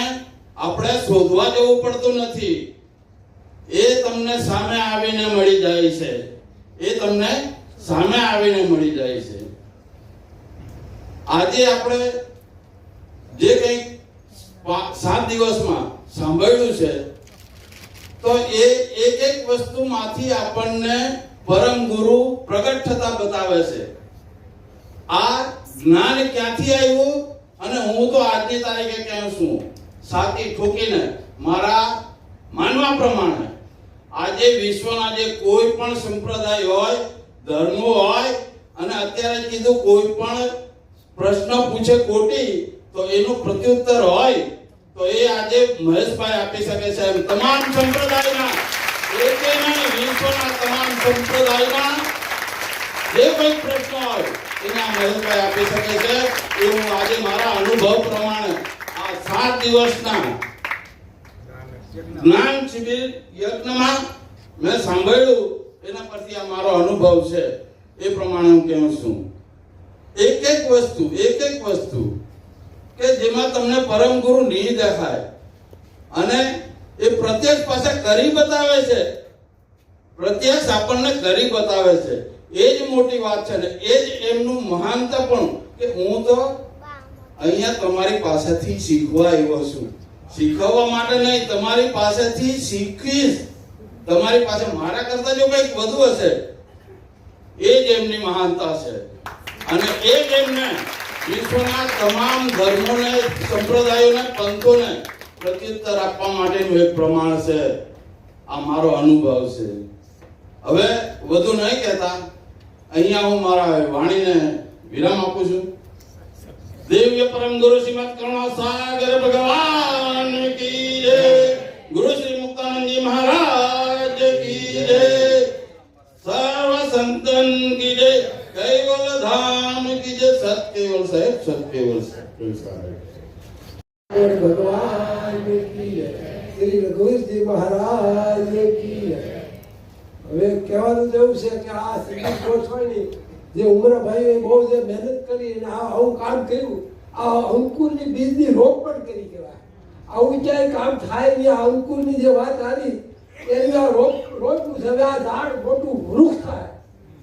આપણે શોધવા જવું પડતું નથી. એ તમને સામે આવીને મળી જાય છે. એ તમને સામે આવીને મળી જાય છે. આજે આપણે જે કંઈ 7 દિવસમાં સાંભળ્યું છે તો એ એક વસ્તુમાંથી આપણને પરમ ગુરુ પ્રગટ થતા બતાવે છે. આ જ્ઞાન ક્યાંથી આવ્યું અને હું તો આજની તારીખે ક્યાં છું સાથી ઠોકીને મારા માનવા પ્રમાણે આજે વિશ્વના જે કોઈ પણ સંપ્રદાય હોય, ધર્મો હોય અને અત્યારે કીધું કોઈ પણ પ્રશ્ન પૂછે કોટી તો એનું પ્રત્યુત્તર હોય તો એ આજે મહેશભાઈ આપી શકે છે. તમામ સંપ્રદાયના એકે નહીં, વિશ્વના તમામ સંપ્રદાયના જે કોઈ પ્રશ્ન હોય એને આ મહેશભાઈ આપી શકે છે. એ હું આજે મારા અનુભવ પ્રમાણે આ 7 દિવસના જ્ઞાન શિબિર યજ્ઞમાં મેં સાંભળ્યું એના પરથી આ મારો અનુભવ છે. એ પ્રમાણે હું કહું છું. એક એક વસ્તુ કે જેમાં તમને પરમ ગુરુ નહીં દેખાય અને એ પ્રત્યક્ષ પાસે કરી બતાવે છે, પ્રત્યક્ષ આપણને કરી બતાવે છે. એ જ મોટી વાત છે ને એ જ એમનું મહાનતા પણ કે હું તો અહીંયા તમારી પાસેથી શીખવા આવ્યો છું. શીખવવા માટે નહીં, તમારી પાસેથી શીખીશ. તમારી પાસે મારા કરતા જો કંઈક વધુ હશે એ જ એમની મહાનતા છે. અને એ જ એમને વિશ્વના તમામ ધર્મોને, સંપ્રદાયોને, પંથોને પ્રત્યુત્તર આપવા માટેનું એક પ્રમાણ છે. આ મારો અનુભવ છે. હવે વધુ નહીં કહેતા અહીંયા હું મારા વાણીને વિરામ આપું છું. દિવ્ય પરમ ગુરુ શ્રીમદ કરુણાસાગર ભગવાન કી જય. ગુરુ શ્રી મુક્તાનંદજી મહારાજ કી જય. સર્વ સંતન કી જય. કૈવલ ધામ કી જય. સત કેવલ સાહેબ, સત કેવલ સાહેબ. ભગવાન કી જય. શ્રી રઘુવીરજી મહારાજ કી જય. હવે કહેવાનું તો એવું છે કે આ સંગીત ગોઠવણી જે ઉમરાભાઈએ બહુ જે મહેનત કરી અને આવું કામ કર્યું, આ અંકુરની બીજની રોપ પણ કરી કહેવાય. આવું ક્યાંય કામ થાય નહીં. આ અંકુરની જે વાત આવી એની આ રોપનું છે. હવે આ ઝાડ મોટું વૃક્ષ થાય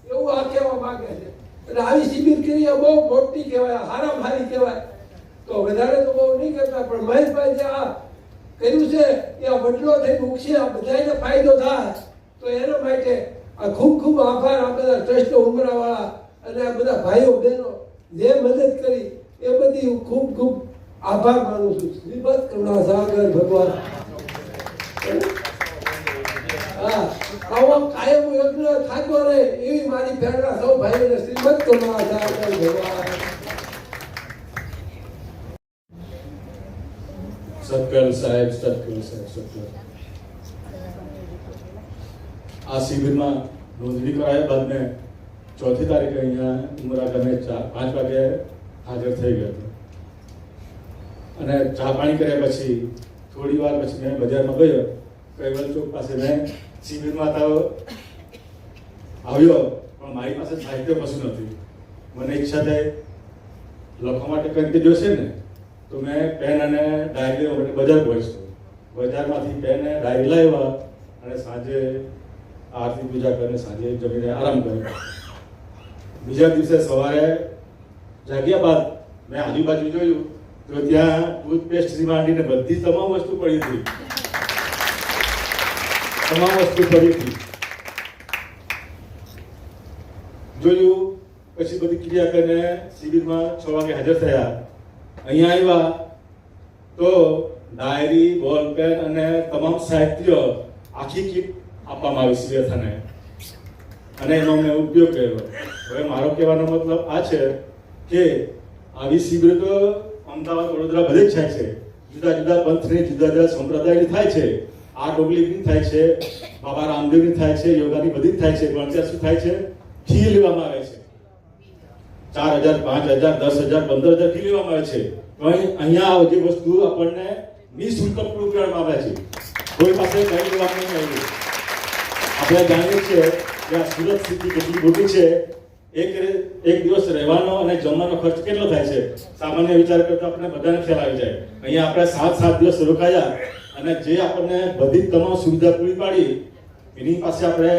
એવું આ કહેવા માંગે છે. એટલે આવી શિબિર કરી બહુ મોટી કહેવાય, હારામ હારી કહેવાય. તો વધારે તો બહુ નહીં કરતા, પણ મહેશભાઈ જે આ કર્યું છે એ આ વડલો થઈ ઉગશે, આ બધાને ફાયદો થાય. તો એના માટે આ ખૂબ ખૂબ આભાર આ બધા ટ્રસ્ટ ઉમરાવાળા અને આ બધા ભાઈઓ બહેનો જે મદદ કરી એ બધી હું ખૂબ ખૂબ આભાર માનું છું. શ્રીમદ કરુણાસાગર ભગવાન. હા, આવો કાયમ યજ્ઞ થતો રહે એવી મારી પ્રેરણા સૌ ભાઈઓને. શ્રીમદ કરુણાસાગર ભગવાન. સતકલ સાહેબ, સતકલ સાહેબ, સતકલ. આ શિબિરમાં નોંધણી કરાયા બાદ મેં 4મી તારીખે અહીંયા ઉમરા ગામે 5 વાગે હાજર થઈ ગયો હતો. અને ચા પાણી કર્યા પછી થોડી વાર પછી મેં બજારમાં ગયો. કૈવલ ચોક પાસે મેં શિબિરમાં તો આવ્યો, પણ મારી પાસે સાહિત્ય કશું નથી. મને ઈચ્છા થઈ લખવા માટે કંઈક જોશે ને, તો મેં પેન અને ડાયરી લેવા માટે બજાર પહોંચ્યો. બજારમાંથી પેન અને ડાયરી લાવ્યા અને સાંજે આરતી પૂજા કરીને સાંજે જમીને આરામ કર્યો. બીજા દિવસે સવારે જાગ્યા બાદ મેં આજુબાજુ જોયું તો ત્યાં ટૂથપેસ્ટથી માંડીને બધી તમામ વસ્તુ પડી હતી. જોયું પછી બધી ક્રિયા કરીને શિબિરમાં 6 વાગે હાજર થયા. અહીંયા આવ્યા તો ડાયરી, બોલ પેન અને તમામ સાહિત્ય આખી કીટ આપવામાં આવી શિબિરથાને અને એનો મેં ઉપયોગ કર્યો. હવે મારો કહેવાનો મતલબ આ છે કે આવી શિબિર તો અમદાવાદ, વડોદરા બધે જ થાય છે. જુદા જુદા પંથની, જુદા જુદા સંપ્રદાયની થાય છે. આ ડોગલીની થાય છે, બાબા રામદેવની થાય છે, યોગાની બધી જ થાય છે. પણ અત્યારે શું થાય છે? ફી લેવામાં આવે છે. 4,000, 5,000, 10,000, 15,000 ફી લેવામાં આવે છે. પણ અહીંયા આ બધી વસ્તુ આપણને નિઃશુલ્ક પૂરું કરવામાં આવે છે. કોઈ પાસે કઈ લેવાનું નહીં આવ્યું. આપણે જાણીએ છીએ કે આ સુરત સિટી કેટલી મોટી છે. એક દિવસ રહેવાનો અને જમવાનો ખર્ચ કેટલો થાય છે સામાન્ય વિચાર કરતા આપણને બધાને ખ્યાલ આવી જાય. અહીંયા આપણે 7 દિવસ રોકાયા અને જે આપણને બધી તમામ સુવિધા પૂરી પાડી એની પાસે આપણે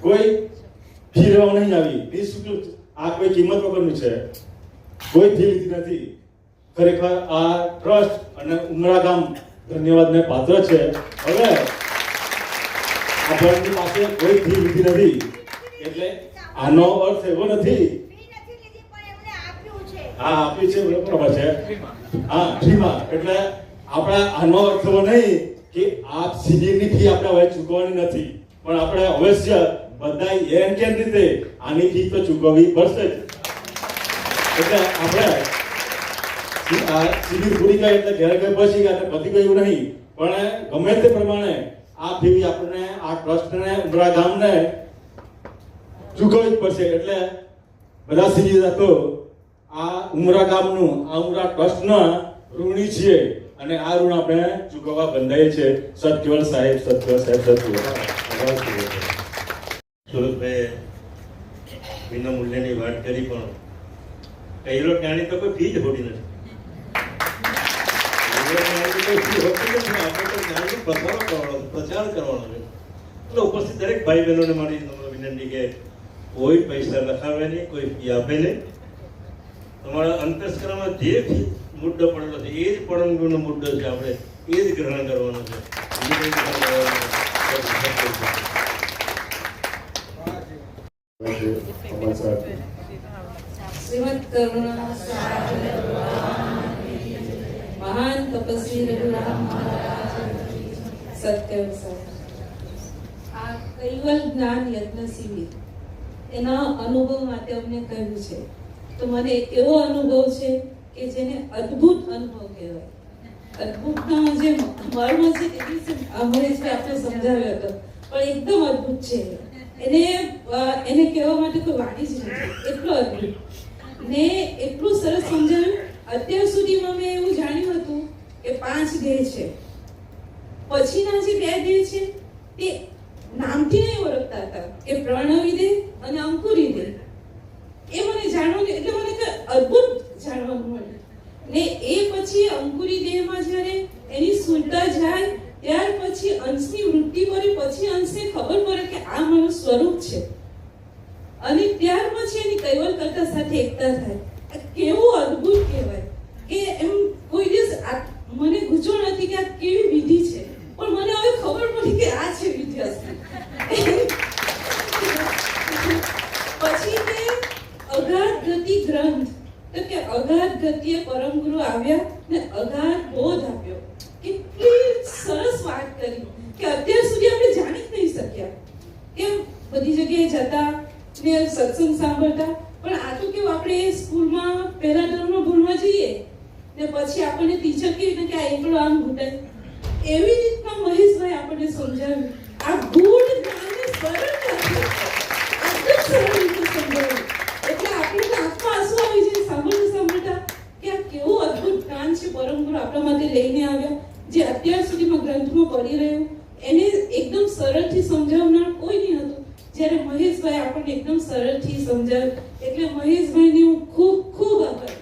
કોઈ ફી લેવા નહીં આવી. નિઃશુલ્ક આ કોઈ કિંમત વગરનું છે, કોઈ ફી લીધી નથી. ખરેખર આ ટ્રસ્ટ અને ઉમરા ગામ ધન્યવાદને પાત્ર છે. હવે આપણની પાસે કોઈ ફી લીધી નથી એટલે આનો અર્થ એવો નથી. હા, આપ્યું છે, બરાબર છે. હા, ફ્રીમાં. એટલે આપણે આનો અર્થ એવો નહીં કે આ શિબિરની ફી આપણે હવે ચૂકવવાની નથી, પણ આપણે અવશ્ય બધા એમ કેમ રીતે આની ફી તો ચૂકવવી પડશે જ. એટલે આપણે આ શિબિર પૂરી કરી એટલે ઘરે ઘરે પહોંચી ગયા પતી ગયું નહીં, પણ ગમે તે પ્રમાણે આ ફી આપણને, આ ટ્રસ્ટને, ઉમરા ગામને ચૂકવવી જ પડશે. એટલે બધા સિવિલ તો આ ઉમરા ગામનું આ ઉમરા ટ્રસ્ટના ઋણી છીએ અને આ ઋણ આપણે ચૂકવવા બંધાય છે. સતકેવલ સાહેબ, સતકેવલ સાહેબ, સતકેવલ. સુરતભાઈ વિનામૂલ્યની વાત કરી, પણ કહીલો ત્યાંની તો કોઈ ફી જ હોતી નથી. પ્રચાર કરવાનો છે. એટલે ઉપસ્થિત દરેક ભાઈ બહેનોને મારી વિનંતી કે કોઈ પૈસા લખાવે નહીં, કોઈ ફી આપે નહીં. તમારા અંતસ્કરમાં જે મુદ્દો પડેલો છે એ જ પરમગુરુનો મુદ્દો છે, આપણે એ જ ગ્રહણ કરવાનો છે. શ્રીમદ કરુણા મહાન તપસ્વી રઘુરામ સત્યવ આ કૈવલ જ્ઞાન યજ્ઞ શિબિર એના અનુભવ માટે અમને કહ્યું છે. તો મને એવો અનુભવ છે કે જેને અદ્ભુત અનુભવ કહેવાય. અદ્ભુતના જે મર્મ છે તે વિશે અમરેશભાઈ આપણે સમજાવ્યો હતો, પણ એકદમ અદ્ભુત છે. એને કહેવા માટે કોઈ વાણી જ નથી, એટલો અદ્ભુત ને એટલું સરસ સમજાવ્યું. અત્યાર સુધીમાં મેં એવું જાણ્યું હતું કે 5 દેહ છે, પછીના જે 2 દેહ છે તે નામથી નહીં ઓળખતા હતા કે પ્રણવી દેહ અને અંકુરી દેહ. એ મને જાણવાનું, એટલે મને અદ્ભુત જાણવાનું મળ્યું. ને એ પછી અંકુરી દેહમાં જ્યારે એની સુલતા જાય ત્યાર પછી અંશની વૃત્તિ કરી, પછી અંશને ખબર પડે કે આ મારું સ્વરૂપ છે, અને ત્યાર પછી એની કૈવલ કરતા સાથે એકતા થાય. કેવું અદ્ભુત કહેવાય કે એમ કોઈ દિવસ મને ગૂંચવણ નથી કે આ કેવી વિધિ છે, પણ મને હવે ખબર પડી કે આ છે વિધિ અસલી. પછી તે અગાધ ગતિ ગ્રંથ, તો કે અગાધ ગતિએ પરમ ગુરુ આવ્યા ને અગાધ બોધ આપ્યો. કેટલી સરસ વાત કરી કે અત્યાર સુધી આપણે જાણી જ નહીં શક્યા. કેમ બધી જગ્યાએ જતા ને સત્સંગ સાંભળતા, પણ આ તો કેવું આપણે સ્કૂલમાં પહેલા ધોરણમાં ભણવા જઈએ ને પછી આપણને ટીચર કહે કે આ એકલો આમ ઘૂંટાય, એવી રીતના મહેશભાઈ આપણને સમજાવ્યું. આ ગૂઢ જ્ઞાનને સરળતાથી એકદમ સરળ રીતે સમજાવ્યું. એટલે આપણે તો આંખમાં આંસુ આવી જાય સાંભળતા કે આ કેવું અદ્ભુત જ્ઞાન છે પરમ ગુરુ આપણા માટે લઈને આવ્યા, જે અત્યાર સુધીમાં ગ્રંથમાં પડી રહ્યું. એને એકદમ સરળથી સમજાવનાર કોઈ નહીં હતું, જ્યારે મહેશભાઈ આપણને એકદમ સરળથી સમજાવ્યું. એટલે મહેશભાઈને હું ખૂબ ખૂબ આભાર,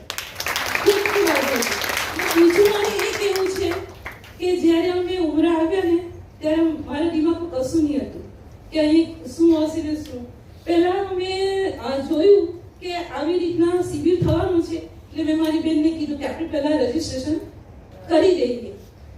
ખૂબ ખૂબ આભાર. બીજું મને એ કહેવું છે કે જ્યારે અમે ઉમરા આવ્યા ને ત્યારે મારા દિમાગમાં કશું નહીં હતું કે અહીં શું હશે ને શું. પહેલા અમે જોયું કે આવી રીતના શિબિર થવાનું છે, એટલે મેં મારી બેનને કીધું કે આપણે પહેલા રજીસ્ટ્રેશન કરી દઈએ.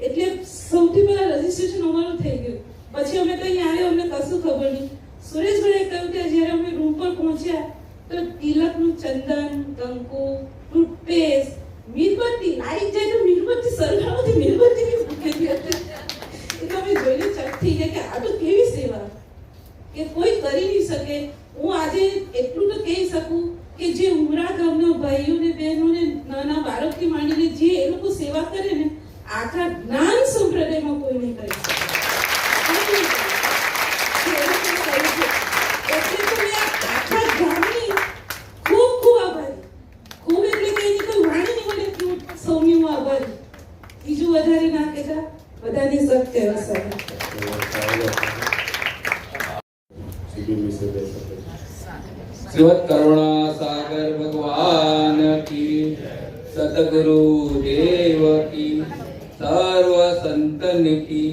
એટલે સૌથી પહેલા રજીસ્ટ્રેશન અમારું થઈ ગયું. પછી અમે કઈ આવ્યો, અમને કશું ખબર નહીં. સુરેશભાઈએ કહ્યું કે જ્યારે અમે રૂમ પર પહોંચ્યા તો તિલકનું ચંદન, કંકુ, ટૂથપેસ્ટ, મીરબત્તી લાઈટ જાય તો મીરબત્તી સળગાવતી મીરબત્તીની મૂકેલી હતી. એટલે અમે જોઈને ચક થઈ ગયા કે આ તો કેવી સેવા કે કોઈ કરી નહીં શકે. હું આજે એટલું તો કહી શકું કે જે ઉમરા ગામના ભાઈઓને બહેનોને નાના બાળકથી માંડીને જે એ લોકો સેવા કરે ને, આખા જ્ઞાન સંપ્રદાયમાં કોઈ નહીં કરી શકે. એટલે તો મેં આખા ગામની ખૂબ ખૂબ આભારી, ખૂબ એટલે કે એની કોઈ વાણી નહીં મળે કે સૌની હું આભારી. બીજું વધારે ના કહેતા, બધાની સત્ય અસર. શ્રીમદ કરુણા સાગર ભગવાન કી, સતગુરુ દેવ કી, સર્વ સંતન કી.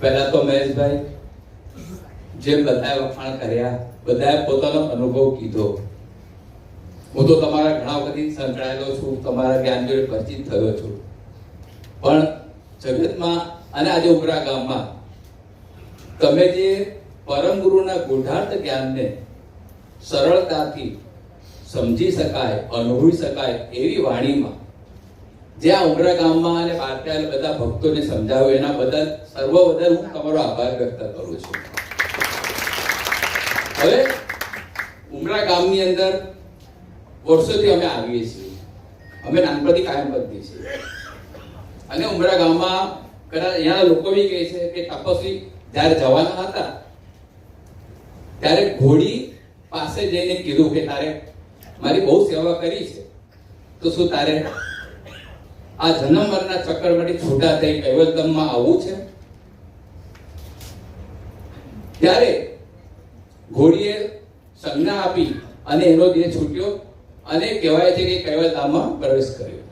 પહેલા તો મહેશભાઈ જેમ બધાએ વખાણ કર્યા, બધાએ પોતાનો અનુભવ કીધો. હું તો તમારા ઘણા વખતથી સંકળાયેલો છું, તમારા જ્ઞાન જોડે પરિચિત થયો છું, પણ જગતમાં અને આજે ઉમરા ગામમાં તમે જે પરમ ગુરુના ગૂઢાર્થ જ્ઞાનને સરળતાથી સમજી શકાય, અનુભવી શકાય એવી વાણીમાં જે આ ઉમરા ગામમાં અને બહારથી બધા ભક્તોને સમજાવ્યું, એના બદલ સર્વ બદલ હું તમારો આભાર વ્યક્ત કરું છું. હવે ઉમરા ગામની અંદર વર્ષોથી અમે આવીએ છીએ, અમે નાનપણથી કાયમ પદ્ધતિ છીએ. અને ઉમરા ગામમાં કદાચ અહીંયાના લોકો બી કહે છે કે તપસ્વી જ્યારે જવાના હતા ત્યારે ઘોડી પાસે જઈને કીધું કે તારે મારી બહુ સેવા કરી છે, તો શું તારે આ જન્મ મરણના ચક્કરમાંથી છૂટા થઈ કૈવલ્યધામમાં આવવું છે? ત્યારે ઘોડીએ સંજ્ઞા આપી અને એનો દેહ છૂટ્યો અને કહેવાય છે કે કૈવલ્યધામમાં પ્રવેશ કર્યો.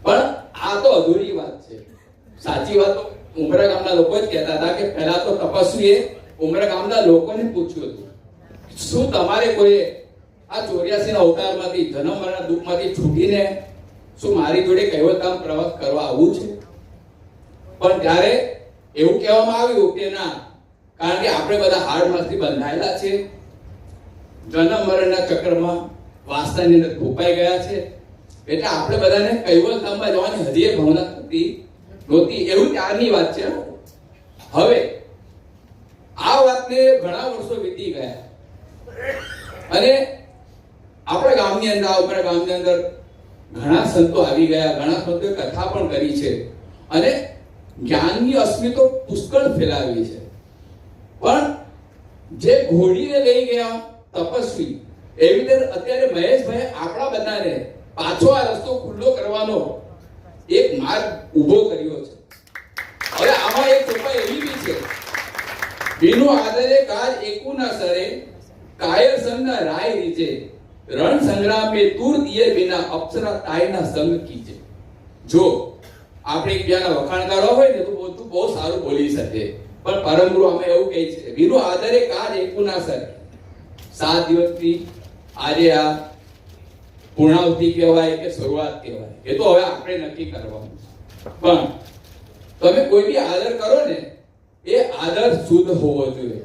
પણ આ તો અધૂરી વાત છે. સાચી વાત તો ઉમરા ગામના લોકો જ કહેતા હતા કે પહેલા તો તપસ્વીએ ઉમરા ગામના લોકોને પૂછ્યું હતું, શું તમારે કોઈ આ 84 ના અવતારમાંથી જન્મ મરણના દુઃખમાંથી છૂટીને શું મારી જોડે કૈવલ્યધામ પ્રવાસ કરવા આવવું છે? પણ ત્યારે એવું કહેવામાં આવ્યું કે ના, કારણ કે આપણે બધા હાડમાંથી બંધાયેલા છે, જન્મ મરણના ચક્રમાં વાસનાની અંદર ધોપાઈ ગયા છે, એટલે આપણે બધાને કૈવલ્યધામમાં જવાની હજી એ ભાવના થતી નહોતી. એવું ત્યારની વાત છે. હવે આ વાતને ઘણા વર્ષો વીતી ગયા અને આપણા ગામની અંદર, આપણા ગામની અંદર ઘણા સંતો આવી ગયા, ઘણા સંતોએ કથા પણ કરી છે અને જ્ઞાનની અસ્મિ તો પુષ્કળ ફેલાવી છે. પણ જે ઘોડીને લઈ ગયા તપસ્વી, એવી રીતે અત્યારે મહેશભાઈ આપણા બધાને પાછો આ રસ્તો ખુલ્લો કરવાનો એક માર્ગ ઊભો કર્યો છે. હવે આમાં એક ચોપા એવી બી છે, બીનો આદરે કાજ એકુ ના સરે, કાયર સંગના રાય રીજે, રણ સંગ્રામ મે તૂર દિયે વિના અપ્સરા તાયના સંગ કીજે. જો આપણે એકબીજાના વખાણ કરવા હોય ને તો બધું બહુ સારું બોલી શકે, પણ પરમ ગુરુ અમે એવું કહે છે, બીનો આદરે કાજ એકુ ના સરે. 7 દિવસથી આજે આ પૂર્ણાવતિ કહેવાય કે શરૂઆત કહેવાય, એ તો હવે આપણે નક્કી કરવાનું. પણ તમે કોઈ બી આદર કરો ને, એ આદર શુદ્ધ હોવો જોઈએ.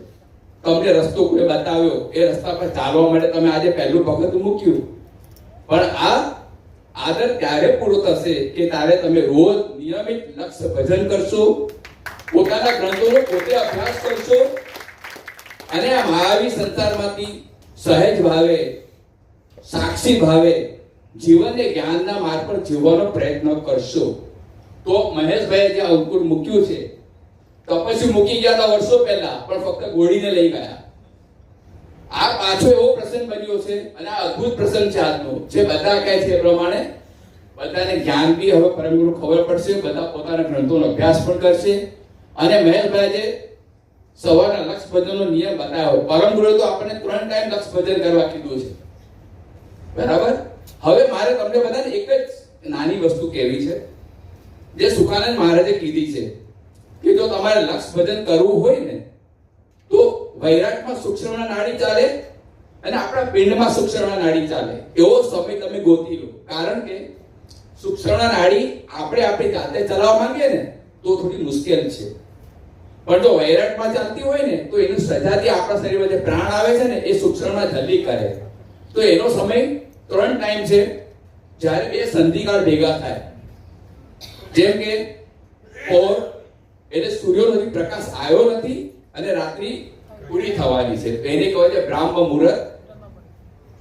તમને રસ્તો કોઈ બતાવ્યો, એ રસ્તા પર ચાલવા માટે તમે આજે પહેલું વખત મૂક્યું, પણ આ આદર ત્યારે પૂરો થશે કે ત્યારે તમે રોજ નિયમિત લક્ષ્ય ભજન કરશો, પોતાના ગ્રંથોનો પોતે અભ્યાસ કરશો અને આ મહાવીર સંસારમાંથી સહેજ ભાવે, સાક્ષી ભાવે જીવનને જ્ઞાનના માર્ગ પર જીવવાનો પ્રયત્ન કરશો. તો મહેશભાઈ જે અંકુર મૂક્યું છે, તપસ્વી મૂકી ગયા હતા વર્ષો પહેલા, પણ ફક્ત ઘોડીને લઈ ગયા. આ પાછો એવો પ્રસંગ બન્યો છે અને આ અદ્ભુત પ્રસંગ છે આજનો, જે બધા કહે છે એ પ્રમાણે બધાને જ્ઞાન બી હવે પરમગુરુ ખબર પડશે, બધા પોતાના ગ્રંથોનો અભ્યાસ પણ કરશે. અને મહેશભાઈ જે સવારના લક્ષ ભજનનો નિયમ બતાવ્યો, પરમગુરુએ તો આપણને 3 ટાઈમ લક્ષ ભજન કરવા કીધું છે, બરાબર. હવે મારે તમને બધાને એક જ નાની વસ્તુ કહેવી છે, જે સુખાનંદ મહારાજે કીધી છે કે જો તમારે લક્ષ ભજન કરવું હોય ને તો વૈરાટમાં સૂક્ષ્મના નાડી ચાલે અને આપણા પિંડમાં સૂક્ષ્મના નાડી ચાલે એવો સમય તમે ગોતી લો. કારણ કે સૂક્ષ્મના નાડી આપણે આપણી જાતે ચલાવવા માંગીએ ને તો થોડી મુશ્કેલ છે, પણ જો વૈરાટમાં ચાલતી હોય ને તો એની સજાથી આપણા શરીરમાં જે પ્રાણ આવે છે ને એ સૂક્ષ્મમાં જલ્દી કરે. તો એનો સમય 3 ટાઈમ છે, જ્યારે બે સંધિકાળ ભેગા થાય. જેમ કે પહોર એટલે સૂર્યનો હજી પ્રકાશ આવ્યો નથી અને રાત્રિ પૂરી થવાની છે, એને કહેવાય છે બ્રાહ્મ મુહૂર્ત,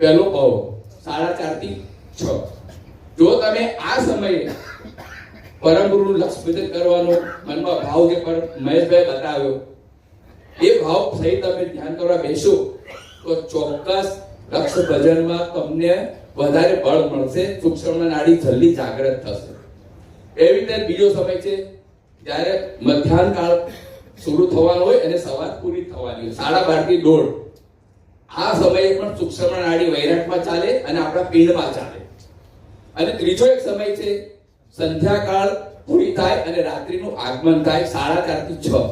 પહેલો પહોર 4:30 થી 6. જો તમે આ સમયે પરમ ગુરુનું લક્ષ ભજન કરવાનો મનમાં ભાવ જે પર મહેશભાઈ બતાવ્યો, એ ભાવ સહિત તમે ધ્યાન કરવા બેસો તો ચોક્કસ લક્ષ ભજનમાં તમને વધારે બળ મળશે, સૂક્ષ્મ નાડી જલ્દી જાગૃત થશે. એવી રીતે બીજો સમય છે જ્યારે મધ્યાહન કાળ શરૂ થવાનો હોય અને સવાર પૂરી થવાની હોય, 12:30 થી 1:30. આ સમયે પણ સૂક્ષ્મ નાડી વૈરાટમાં ચાલે અને આપણા પિંડમાં ચાલે. અને ત્રીજો એક સમય છે સંધ્યાકાળ પૂરી થાય અને રાત્રિનું આગમન થાય 4:30 થી 6.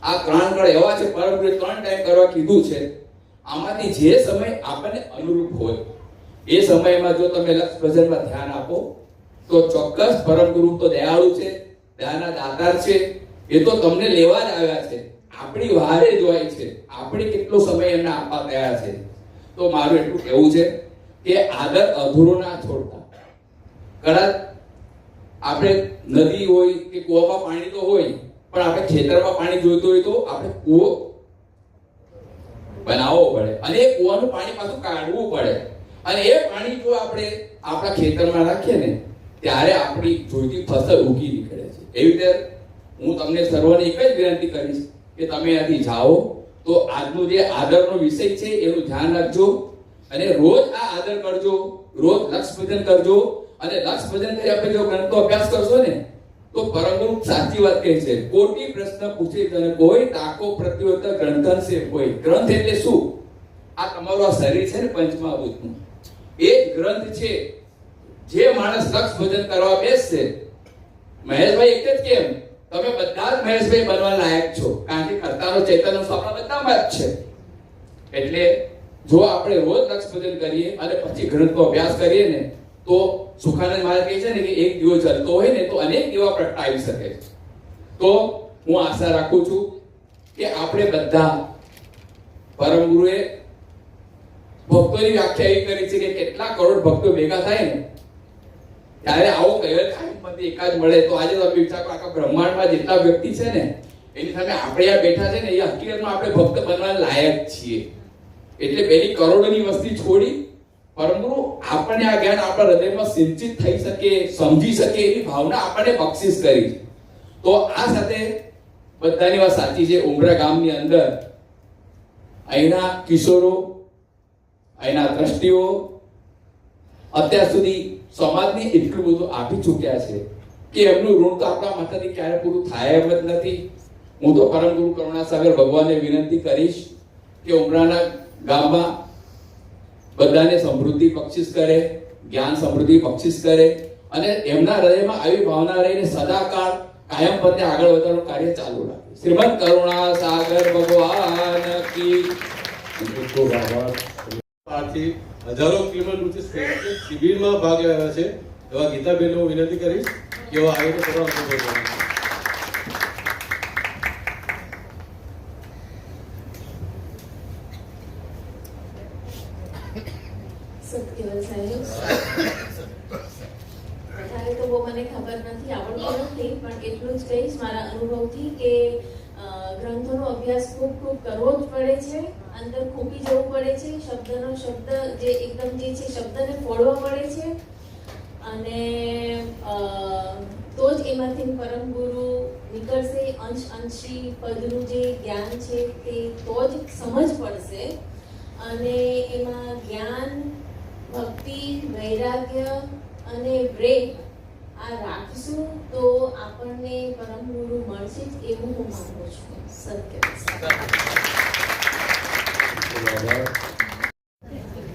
આ 3 કાળ એવા છે, પરમગુરુએ 3 ટાઈમ કરવા કીધું છે. આમાંથી જે સમય આપણને અનુરૂપ હોય એ સમયમાં જો તમે લક્ષ ભજનમાં ધ્યાન આપો તો ચોક્કસ પરમગુરુ તો દયાળુ છે, દયાના દાતાર છે, એ તો તમને લેવા જ આવ્યા છે, આપણી વારે જ હોય છે, આપણે કેટલો સમય એમને આપવા તૈયાર છે. તો મારું એટલું કહેવું છે કે આદર અધૂરો ના છોડતા. કદાચ આપણે નદી હોય કે કૂવામાં પાણી તો હોય, પણ આપણે ખેતરમાં પાણી જોઈતું હોય તો આપણે કૂવો બનાવવો પડે અને એ કૂવાનું પાણી પાછું કાઢવું પડે. અને એ પાણી જો આપણે આપણા ખેતરમાં રાખીએ ને ત્યારે આપણી જોઈતી ફસલ ઉગી નીકળે છે. એવી રીતે હું તમને સર્વને એક જ વિનંતી કરીશ કે તમે અહીંથી જાઓ તો આજનો જે આદરનો વિષય છે એનું ધ્યાન રાખજો અને રોજ આ આદર કરજો, રોજ લક્ષ ભજન કરજો. અને લક્ષ ભજન કરી આપણે જો ગ્રંથનો અભ્યાસ કરશો ને તો પરમ ગુરુ સાચી વાત કહે છે, કોટી પ્રશ્ન પૂછે તને કોઈ, તાકો પ્રત્યુત્તર ગ્રંથન છે કોઈ. ગ્રંથ એટલે શું? આ તમારું આ શરીર છે ને પંચમહાભૂતનું, એ જ ગ્રંથ છે. જે માણસ લક્ષ ભજન કરવા બેસશે, મહેશભાઈ એક જ કેમ, તમે બધા જ મહેશભાઈ બનવા લાયક છો, કારણ કે કર્તાનો ચૈતન્ય આપણા બધામાં જ છે. એટલે જો આપણે રોજ લક્ષ ભજન કરીએ અને પછી ગ્રંથનો અભ્યાસ કરીએ ને તો સુખાનંદ મહારાજ કહે છે ને કે એક દીવો જલતો હોય ને તો અનેક દીવા પ્રગટાવી શકે છે. તો હું આશા રાખું છું કે આપણે બધા, પરમ ગુરુએ ભક્તોની વ્યાખ્યા એવી કરી છે કે કેટલા કરોડ ભક્તો ભેગા થાય ને ત્યારે આવો કયો માંથી એકાદ મળે. તો આજે તમે વિચારો આખા બ્રહ્માંડમાં જેટલા વ્યક્તિ છે ને એની સામે આપણે આ બેઠા છે ને એ હકીકતમાં આપણે ભક્ત બનવા લાયક છીએ. એટલે પેલી કરોડોની વસ્તી છોડી પરમ ગુરુ આપણને આ જ્ઞાન આપણા હૃદયમાં સિંચિત થઈ શકે, સમજી શકે એવી ભાવના આપણને બક્ષિસ કરી. તો આ સાથે બધાની વાત સાચી છે. ઉમરા ગામની અંદર અહીંના કિશોરો, અહીંના ટ્રસ્ટીઓ અત્યાર સુધી સમાજને એટલું બધું આપી ચૂક્યા છે કે એમનું ઋણ તો આપણા માથાથી ક્યારે પૂરું થાય એમ જ નથી. હું તો પરમ ગુરુ કરુણાસાગર ભગવાનને વિનંતી કરીશ કે ઉમરાના ગામમાં બધાને સમૃદ્ધિ બક્ષિસ કરે, જ્ઞાન સમૃદ્ધિ બક્ષિસ કરે અને એમના હૃદયમાં આવી ભાવના રહીને સદાકાળ કાયમ પતે આગળ વધવાનું કાર્ય ચાલુ રાખે. શ્રીમદ કરુણાસાગર ભગવાન કી ખૂબ આભાર. આથી હજારો કિલોમીટર શિબિરમાં ભાગ આવ્યા છે એવા ગીતાબેનને હું વિનંતી કરીશ કે એવા આવીને પ્રોગ્રામ પૂરો કરે. સત્યવલ સાહેબ, વધારે તો બહુ મને ખબર નથી, આવડતું નથી, પણ એટલું જ કહીશ મારા અનુભવથી કે ગ્રંથોનો અભ્યાસ ખૂબ ખૂબ કરવો જ પડે છે, અંદર ખૂંપી જવું પડે છે, શબ્દનો શબ્દ જે એકદમ જે છે શબ્દને ફોડવા પડે છે અને તો જ એમાંથી પરમ ગુરુ નીકળશે. અંશી પદનું જે જ્ઞાન છે તે તો જ સમજ પડશે અને એમાં જ્ઞાન, ભક્તિ, વૈરાગ્ય અને પ્રેમ આ રાખશું તો આપણને પરમ ગુરુ મળશે જ એવું હું માનું છું. સત્ય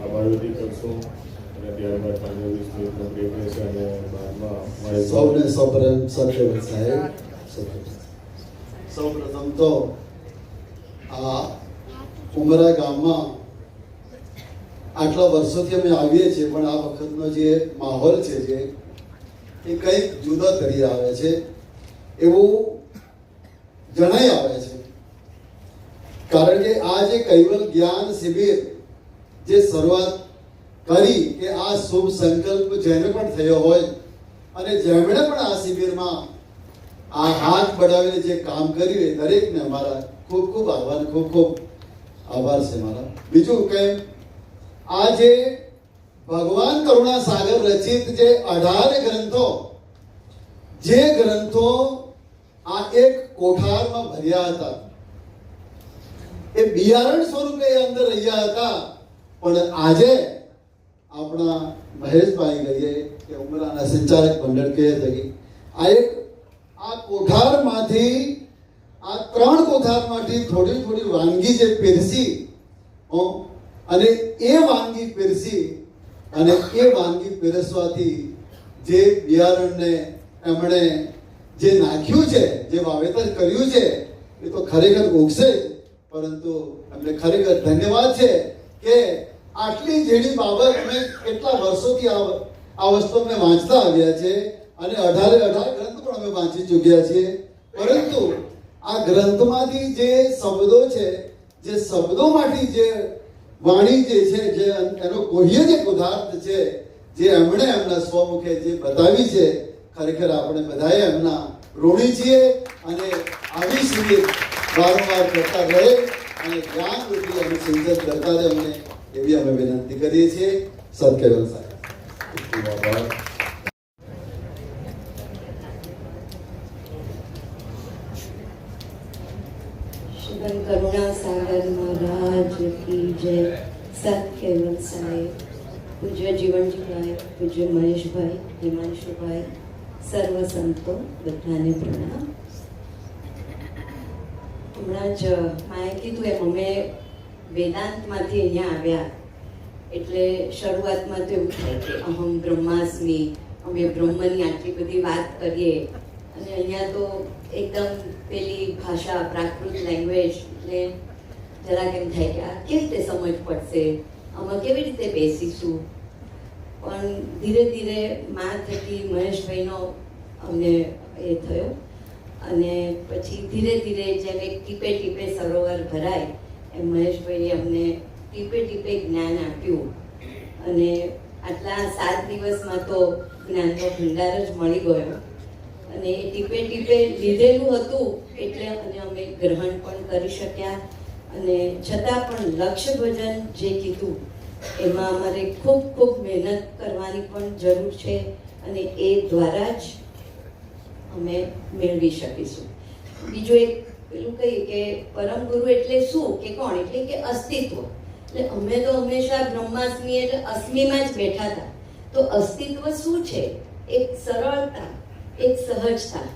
આભાર વિધિ કરશું અને ત્યારબાદ પંજાબી સ્ટેટનો બ્રેક રહેશે અને બાદમાં સૌને સૌપ્રથમ સત્યવત સાહેબ. સૌપ્રથમ તો આ ઉમરા ગામમાં આટલા વર્ષોથી અમે આવીએ છીએ પણ આ વખતનો જે માહોલ છે જે એ કંઈક જુદા તરી આવે છે એવું જણાઈ આવે છે. કારણ કે આ જે કૈવલ જ્ઞાન શિબિર જે શરૂઆત કરી કે આ શુભ સંકલ્પ જેને પણ થયો હોય અને જેમણે પણ આ શિબિરમાં આ હાથ બઢાવીને જે કામ કર્યું એ દરેકને અમારા ખૂબ ખૂબ આભાર, ખૂબ ખૂબ આભાર છે મારા. બીજું કે આ જે ભગવાન કરુણાસાગર રચિત જે 18 ગ્રંથો, જે ગ્રંથો આ એક કોઠારમાં ભર્યા હતા એ બિયારણ સ્વરૂપે અંદર રહ્યા હતા. પણ આજે આપણા મહેશભાઈ કહીએ કે ઉમરાના સંચાલક મંડળ કહે છે આ કોઠારમાંથી, આ 3 કોઠારમાંથી થોડી થોડી વાનગી જે પીરસી અને એ વાનગી પીરસી અને એ વાનગી પીરસવાથી જે બિયારણને એમણે જે નાખ્યું છે, જે વાવેતર કર્યું છે એ તો ખરેખર ઉગશે જ. પરંતુ અમને ખરેખર ધન્યવાદ છે કે આટલી જેની બાબત અમે કેટલા વર્ષોથી આ વસ્તુ અમે વાંચતા આવ્યા છે અને 18 ગ્રંથ પણ અમે વાંચી ચૂક્યા છીએ. પરંતુ આ ગ્રંથમાંથી જે શબ્દો છે, જે શબ્દોમાંથી જે વાણી જે છે, જે એનો કોહ્ય જે પદાર્થ છે, જે એમણે એમના સ્વમુખે જે બતાવી છે, ખરેખર આપણે બધાએ એમના ઋણી છીએ અને આવી શિબિર વારંવાર કરતા રહે અને જ્ઞાન રૂપી અમે સિંચન કરતા રહે અમને એવી અમે વિનંતી કરીએ છીએ. સત્યવલ સાહેબ. શુભ જીવન કરુણા સાગર મહારાજ કી જય. સત્ય સાહેબ, પૂજ્ય જીવનજીભાઈ, પૂજ્ય મહેશભાઈ, હિમાંશુભાઈ, સર્વ સંતો બધાને પ્રણામ. હમણાં જ માએ કીધું એમ અમે વેદાંતમાંથી અહીંયા આવ્યા એટલે શરૂઆતમાં તો એવું થાય કે અહમ બ્રહ્માસ્મિ, અમે બ્રહ્મની આટલી બધી વાત કરીએ અને અહીંયા તો એકદમ પેલી ભાષા પ્રાકૃત લેંગ્વેજ એટલે જરાક એમ થાય કે આ કેવી રીતે સમજ પડશે, આમાં કેવી રીતે બેસીશું. પણ ધીરે ધીરે મા થકી મહેશભાઈનો અમને એ થયો અને પછી ધીરે ધીરે જેમ એક ટીપે ટીપે સરોવર ભરાય એમ મહેશભાઈએ અમને ટીપે ટીપે જ્ઞાન આપ્યું અને આટલા 7 દિવસમાં તો જ્ઞાનનો ભંડાર જ મળી ગયો અને એ ટીપે ટીપે લીધેલું હતું એટલે અને અમે ગ્રહણ પણ કરી શક્યા અને છતાં પણ લક્ષ્ય ભજન જે કીધું એમાં અમારે ખૂબ ખૂબ મહેનત કરવાની પણ જરૂર છે અને એ દ્વારા જ અમે મેળવી શકીશું. બીજું એક પેલું કહીએ કે પરમ ગુરુ એટલે શું કે કોણ, એટલે કે અસ્તિત્વ. એટલે અમે તો હંમેશા બ્રહ્માસ્મિ એટલે અસ્મિમાં જ બેઠા હતા. તો અસ્તિત્વ શું છે? એક સરળતા, એક સહજતા.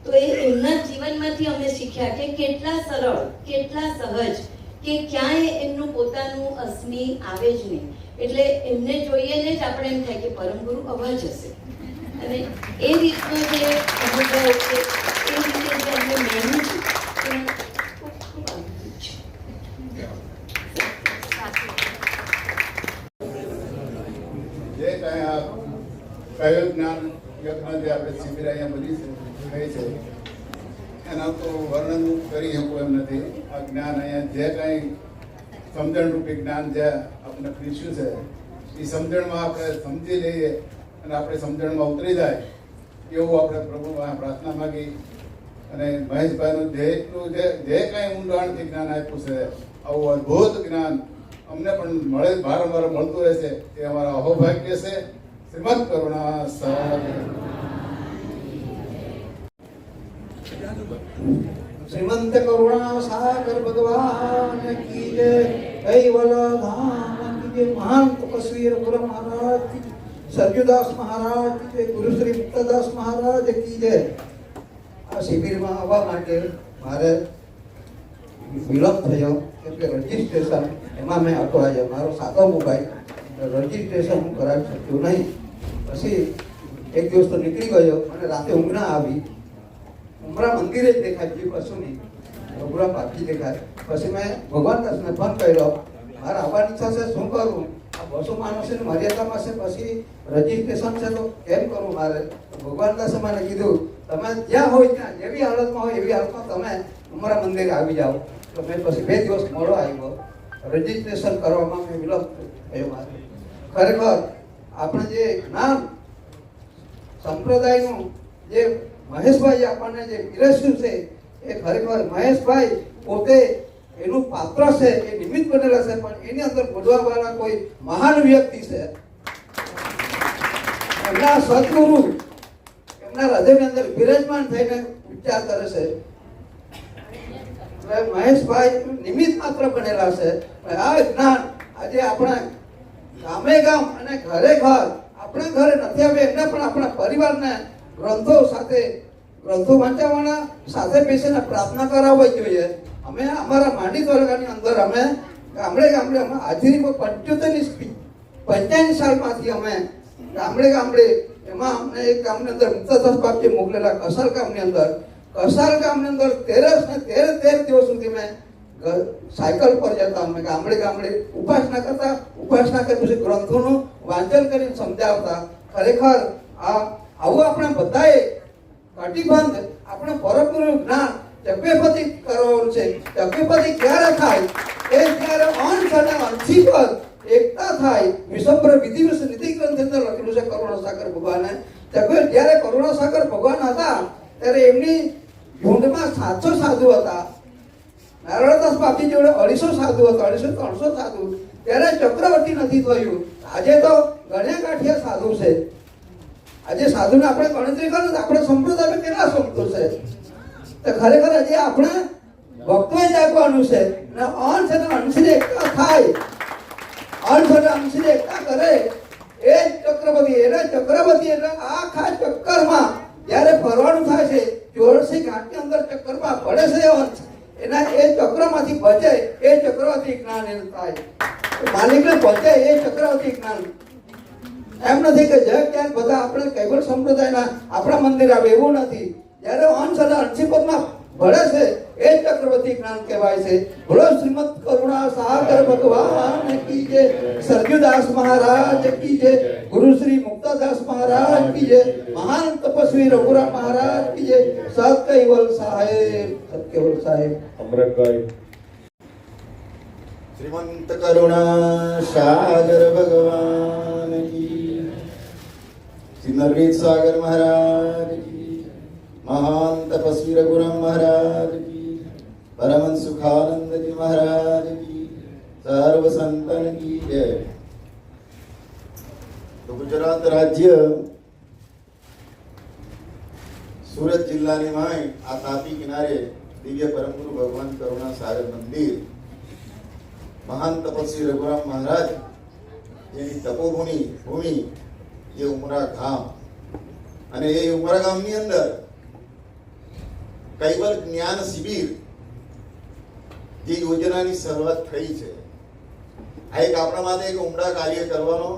તો એ એમના જીવનમાંથી અમે શીખ્યા કે કેટલા સરળ, કેટલા સહજ, કે ક્યાંય એમનું પોતાનું અસ્મિ આવે જ નહીં. એટલે એમને જોઈએ ને જ આપણે એમ થાય કે પરમ ગુરુ અવાજ હશે. અને એ રીતનો જે અનુભવ છે, એ રીતે જે અમે મેળવ્યું છે ખૂબ ખૂબ આભારી છું. જે કાંઈ આ કયું જ્ઞાન યજ્ઞ જે આપણે શિબિર અહીંયા બની થઈ છે એના તો વર્ણન કરી શકું એમ નથી. આ જ્ઞાન અહીંયા જે કાંઈ સમજણરૂપી જ્ઞાન જે આપણે પીસ્યું છે એ સમજણમાં આપણે સમજી લઈએ અને આપણે સમજણમાં ઉતરી જાય એવું આપણે પ્રભુ પ્રાર્થના માગી અને મહેશભાઈનું જેટલું જે કાંઈ ઊંડાણથી જ્ઞાન આપ્યું છે આવું અદ્ભુત જ્ઞાન અમને પણ મળે, વારંવાર મળતું રહેશે એ અમારા અહોભાગ્ય છે. શ્રીમદ કરુણા શ્રીમંત કરુણા સાગર ભગવાન કી જય. કૈવલ ધામ કી જય. મહાન તપસ્વી રઘુર મહારાજ કી જય. સરજુદાસ મહારાજ કી જય. ગુરુ શ્રી મુક્તદાસ મહારાજ કી જય. આ શિબિરમાં આવવા માટે મારે વિલંબ થયો કેમ કે રજીસ્ટ્રેશન એમાં મેં અટવાયો. મારો સાદો મોબાઈલ રજીસ્ટ્રેશન હું કરાવી શક્યો નહીં. પછી એક દિવસ તો નીકળી ગયો અને રાતે ઊંઘ ના આવી. ઉમરા મંદિરે જ દેખાય, બીજું કશું નહીં. ઉમરા પાછી દેખાય. પછી મેં ભગવાન દાસને ફોન કર્યો, મારે આવવાની ઈચ્છા છે, શું કરું? આ 200 માણસોની મર્યાદામાં છે, પછી રજીસ્ટ્રેશન છે તો કેમ કરું મારે? ભગવાન દાસે મને કીધું તમે જ્યાં હોય ત્યાં, જેવી હાલતમાં હોય એવી હાલતમાં તમે ઉમરા મંદિરે આવી જાઓ. તો મેં પછી 2 દિવસ મોડો આવ્યો. રજીસ્ટ્રેશન કરવામાં મેં વિલંબ થયો મારે. ખરેખર આપણે જે જ્ઞાન સંપ્રદાયનું જે મહેશભાઈ આપણને જે પીરસ્યું છે એ ખરેખર મહેશભાઈ પોતે એનું પાત્ર છે, એ નિમિત્ત બનેલા છે, પણ એની અંદર બોલવાવાળા કોઈ મહાન વ્યક્તિ છે. એમના સદગુરુ એમના હૃદયની અંદર બિરાજમાન થઈને વિચાર કરે છે. મહેશભાઈ નિમિત્ત માત્ર બનેલા છે. આ જ્ઞાન આજે આપણા ગામે ગામ અને ઘરે ઘર, આપણા ઘરે નથી આવે એમને પણ આપણા પરિવારને ગ્રંથો સાથે, ગ્રંથો વાંચવાના, સાથે બેસીને પ્રાર્થના કરાવવી જોઈએ. અમે અમારા માંડી તાલુકાની અંદર અમે ગામડે ગામડે અમે હાજરીમાં 85 સાલમાંથી અમે ગામડે એમાં અમને એક ગામની અંદર મુક્તદાસ બાપજી મોકલેલા કસાલ ગામની અંદર 13 દિવસ સુધી મેં સાયકલ પર જતા. અમે ગામડે ઉપાસના કરતા, ઉપાસના કરી પછી ગ્રંથોનું વાંચન કરીને સમજાવતા. ખરેખર આવું આપણે બધાએ કટિબંધ આપણે પરમગુરુ જ્ઞાન જપ્યપતિ કરવાનું છે. જપ્યપતિ ક્યારે થાય? એ જ્યારે અંશ અને અંશી પર એકતા થાય. વિષમપ્ર વિધિ વિશે નીતિ ગ્રંથ અંદર લખેલું છે કરુણાસાગર ભગવાને. જ્યારે કરુણાસાગર ભગવાન હતા ત્યારે એમની ઝુંડમાં 700 સાધુ હતા. નારાયણદાસ બાપજી જોડે 250 સાધુ હતા, 250-300 સાધુ. ત્યારે ચક્રવર્તી નથી થયું. આજે તો ગણ્યા ગાંઠિયા સાધુ છે. આજે સાધુને આપણે ગણતરી કરો તો આપણે સંપ્રદાય કેટલા સંતો છે. તો ખરેખર આજે આપણે ભક્તોએ જાગવાનું છે અને અંશ અને અંશની એકતા થાય, અંશ અને અંશની એકતા કરે એ જ ચક્રવર્તી. એટલે ચક્રવર્તી એટલે આખા ચક્કરમાં જ્યારે ફરવાનું થાય છે, ચોરસી ઘાટની અંદર ચક્કરમાં પડે છે અંશ, એના એ ચક્રમાંથી બચે એ ચક્રવર્તી જ્ઞાન એને થાય, માલિકને પહોંચે એ ચક્રવર્તી જ્ઞાન. એમ નથી કે જય ક્યાંક બધા આપણે કૈવલ સંપ્રદાયના આપણા મંદિર આવે એવું નથી. જ્યારે અંશ અને અંશીપદમાં ભળે છે એ ચક્રવર્તી જ્ઞાન કહેવાય છે. બોલો શ્રીમદ કરુણા સાગર ભગવાન કી જય, સરજુદાસ મહારાજ કી જય, ગુરુ શ્રી મુક્તાદાસ મહારાજ કી જય, મહાન તપસ્વી રઘુરામ મહારાજ કી જય, સત્કૈવલ સાહેબ, સત્કૈવલ સાહેબ. અમરતભાઈ. શ્રીમંત કરુણા સાગર ભગવાન કી, શ્રી નરવીર સાગર મહારાજ કી, મહાન તપસ્વી રઘુરામ મહારાજ કી, પરમહંસ સુખાનંદજી મહારાજ કી, સર્વ સંતન કી જય. તો ગુજરાત રાજ્ય સુરત જિલ્લાની માય આ તાપી કિનારે દિવ્ય પરમગુરુ ભગવાન કરુણા સાગર મંદિર, મહાન તપસ્વી રઘુરામ મહારાજ જેની તપોભૂમિ જે ઉમરા ગામ, અને એ ઉમરા ગામની અંદર કૈવલ જ્ઞાન શિબિર જે યોજનાની શરૂઆત થઈ છે. આ એક આપણા માટે એક ઉમદા કાર્ય કરવાનો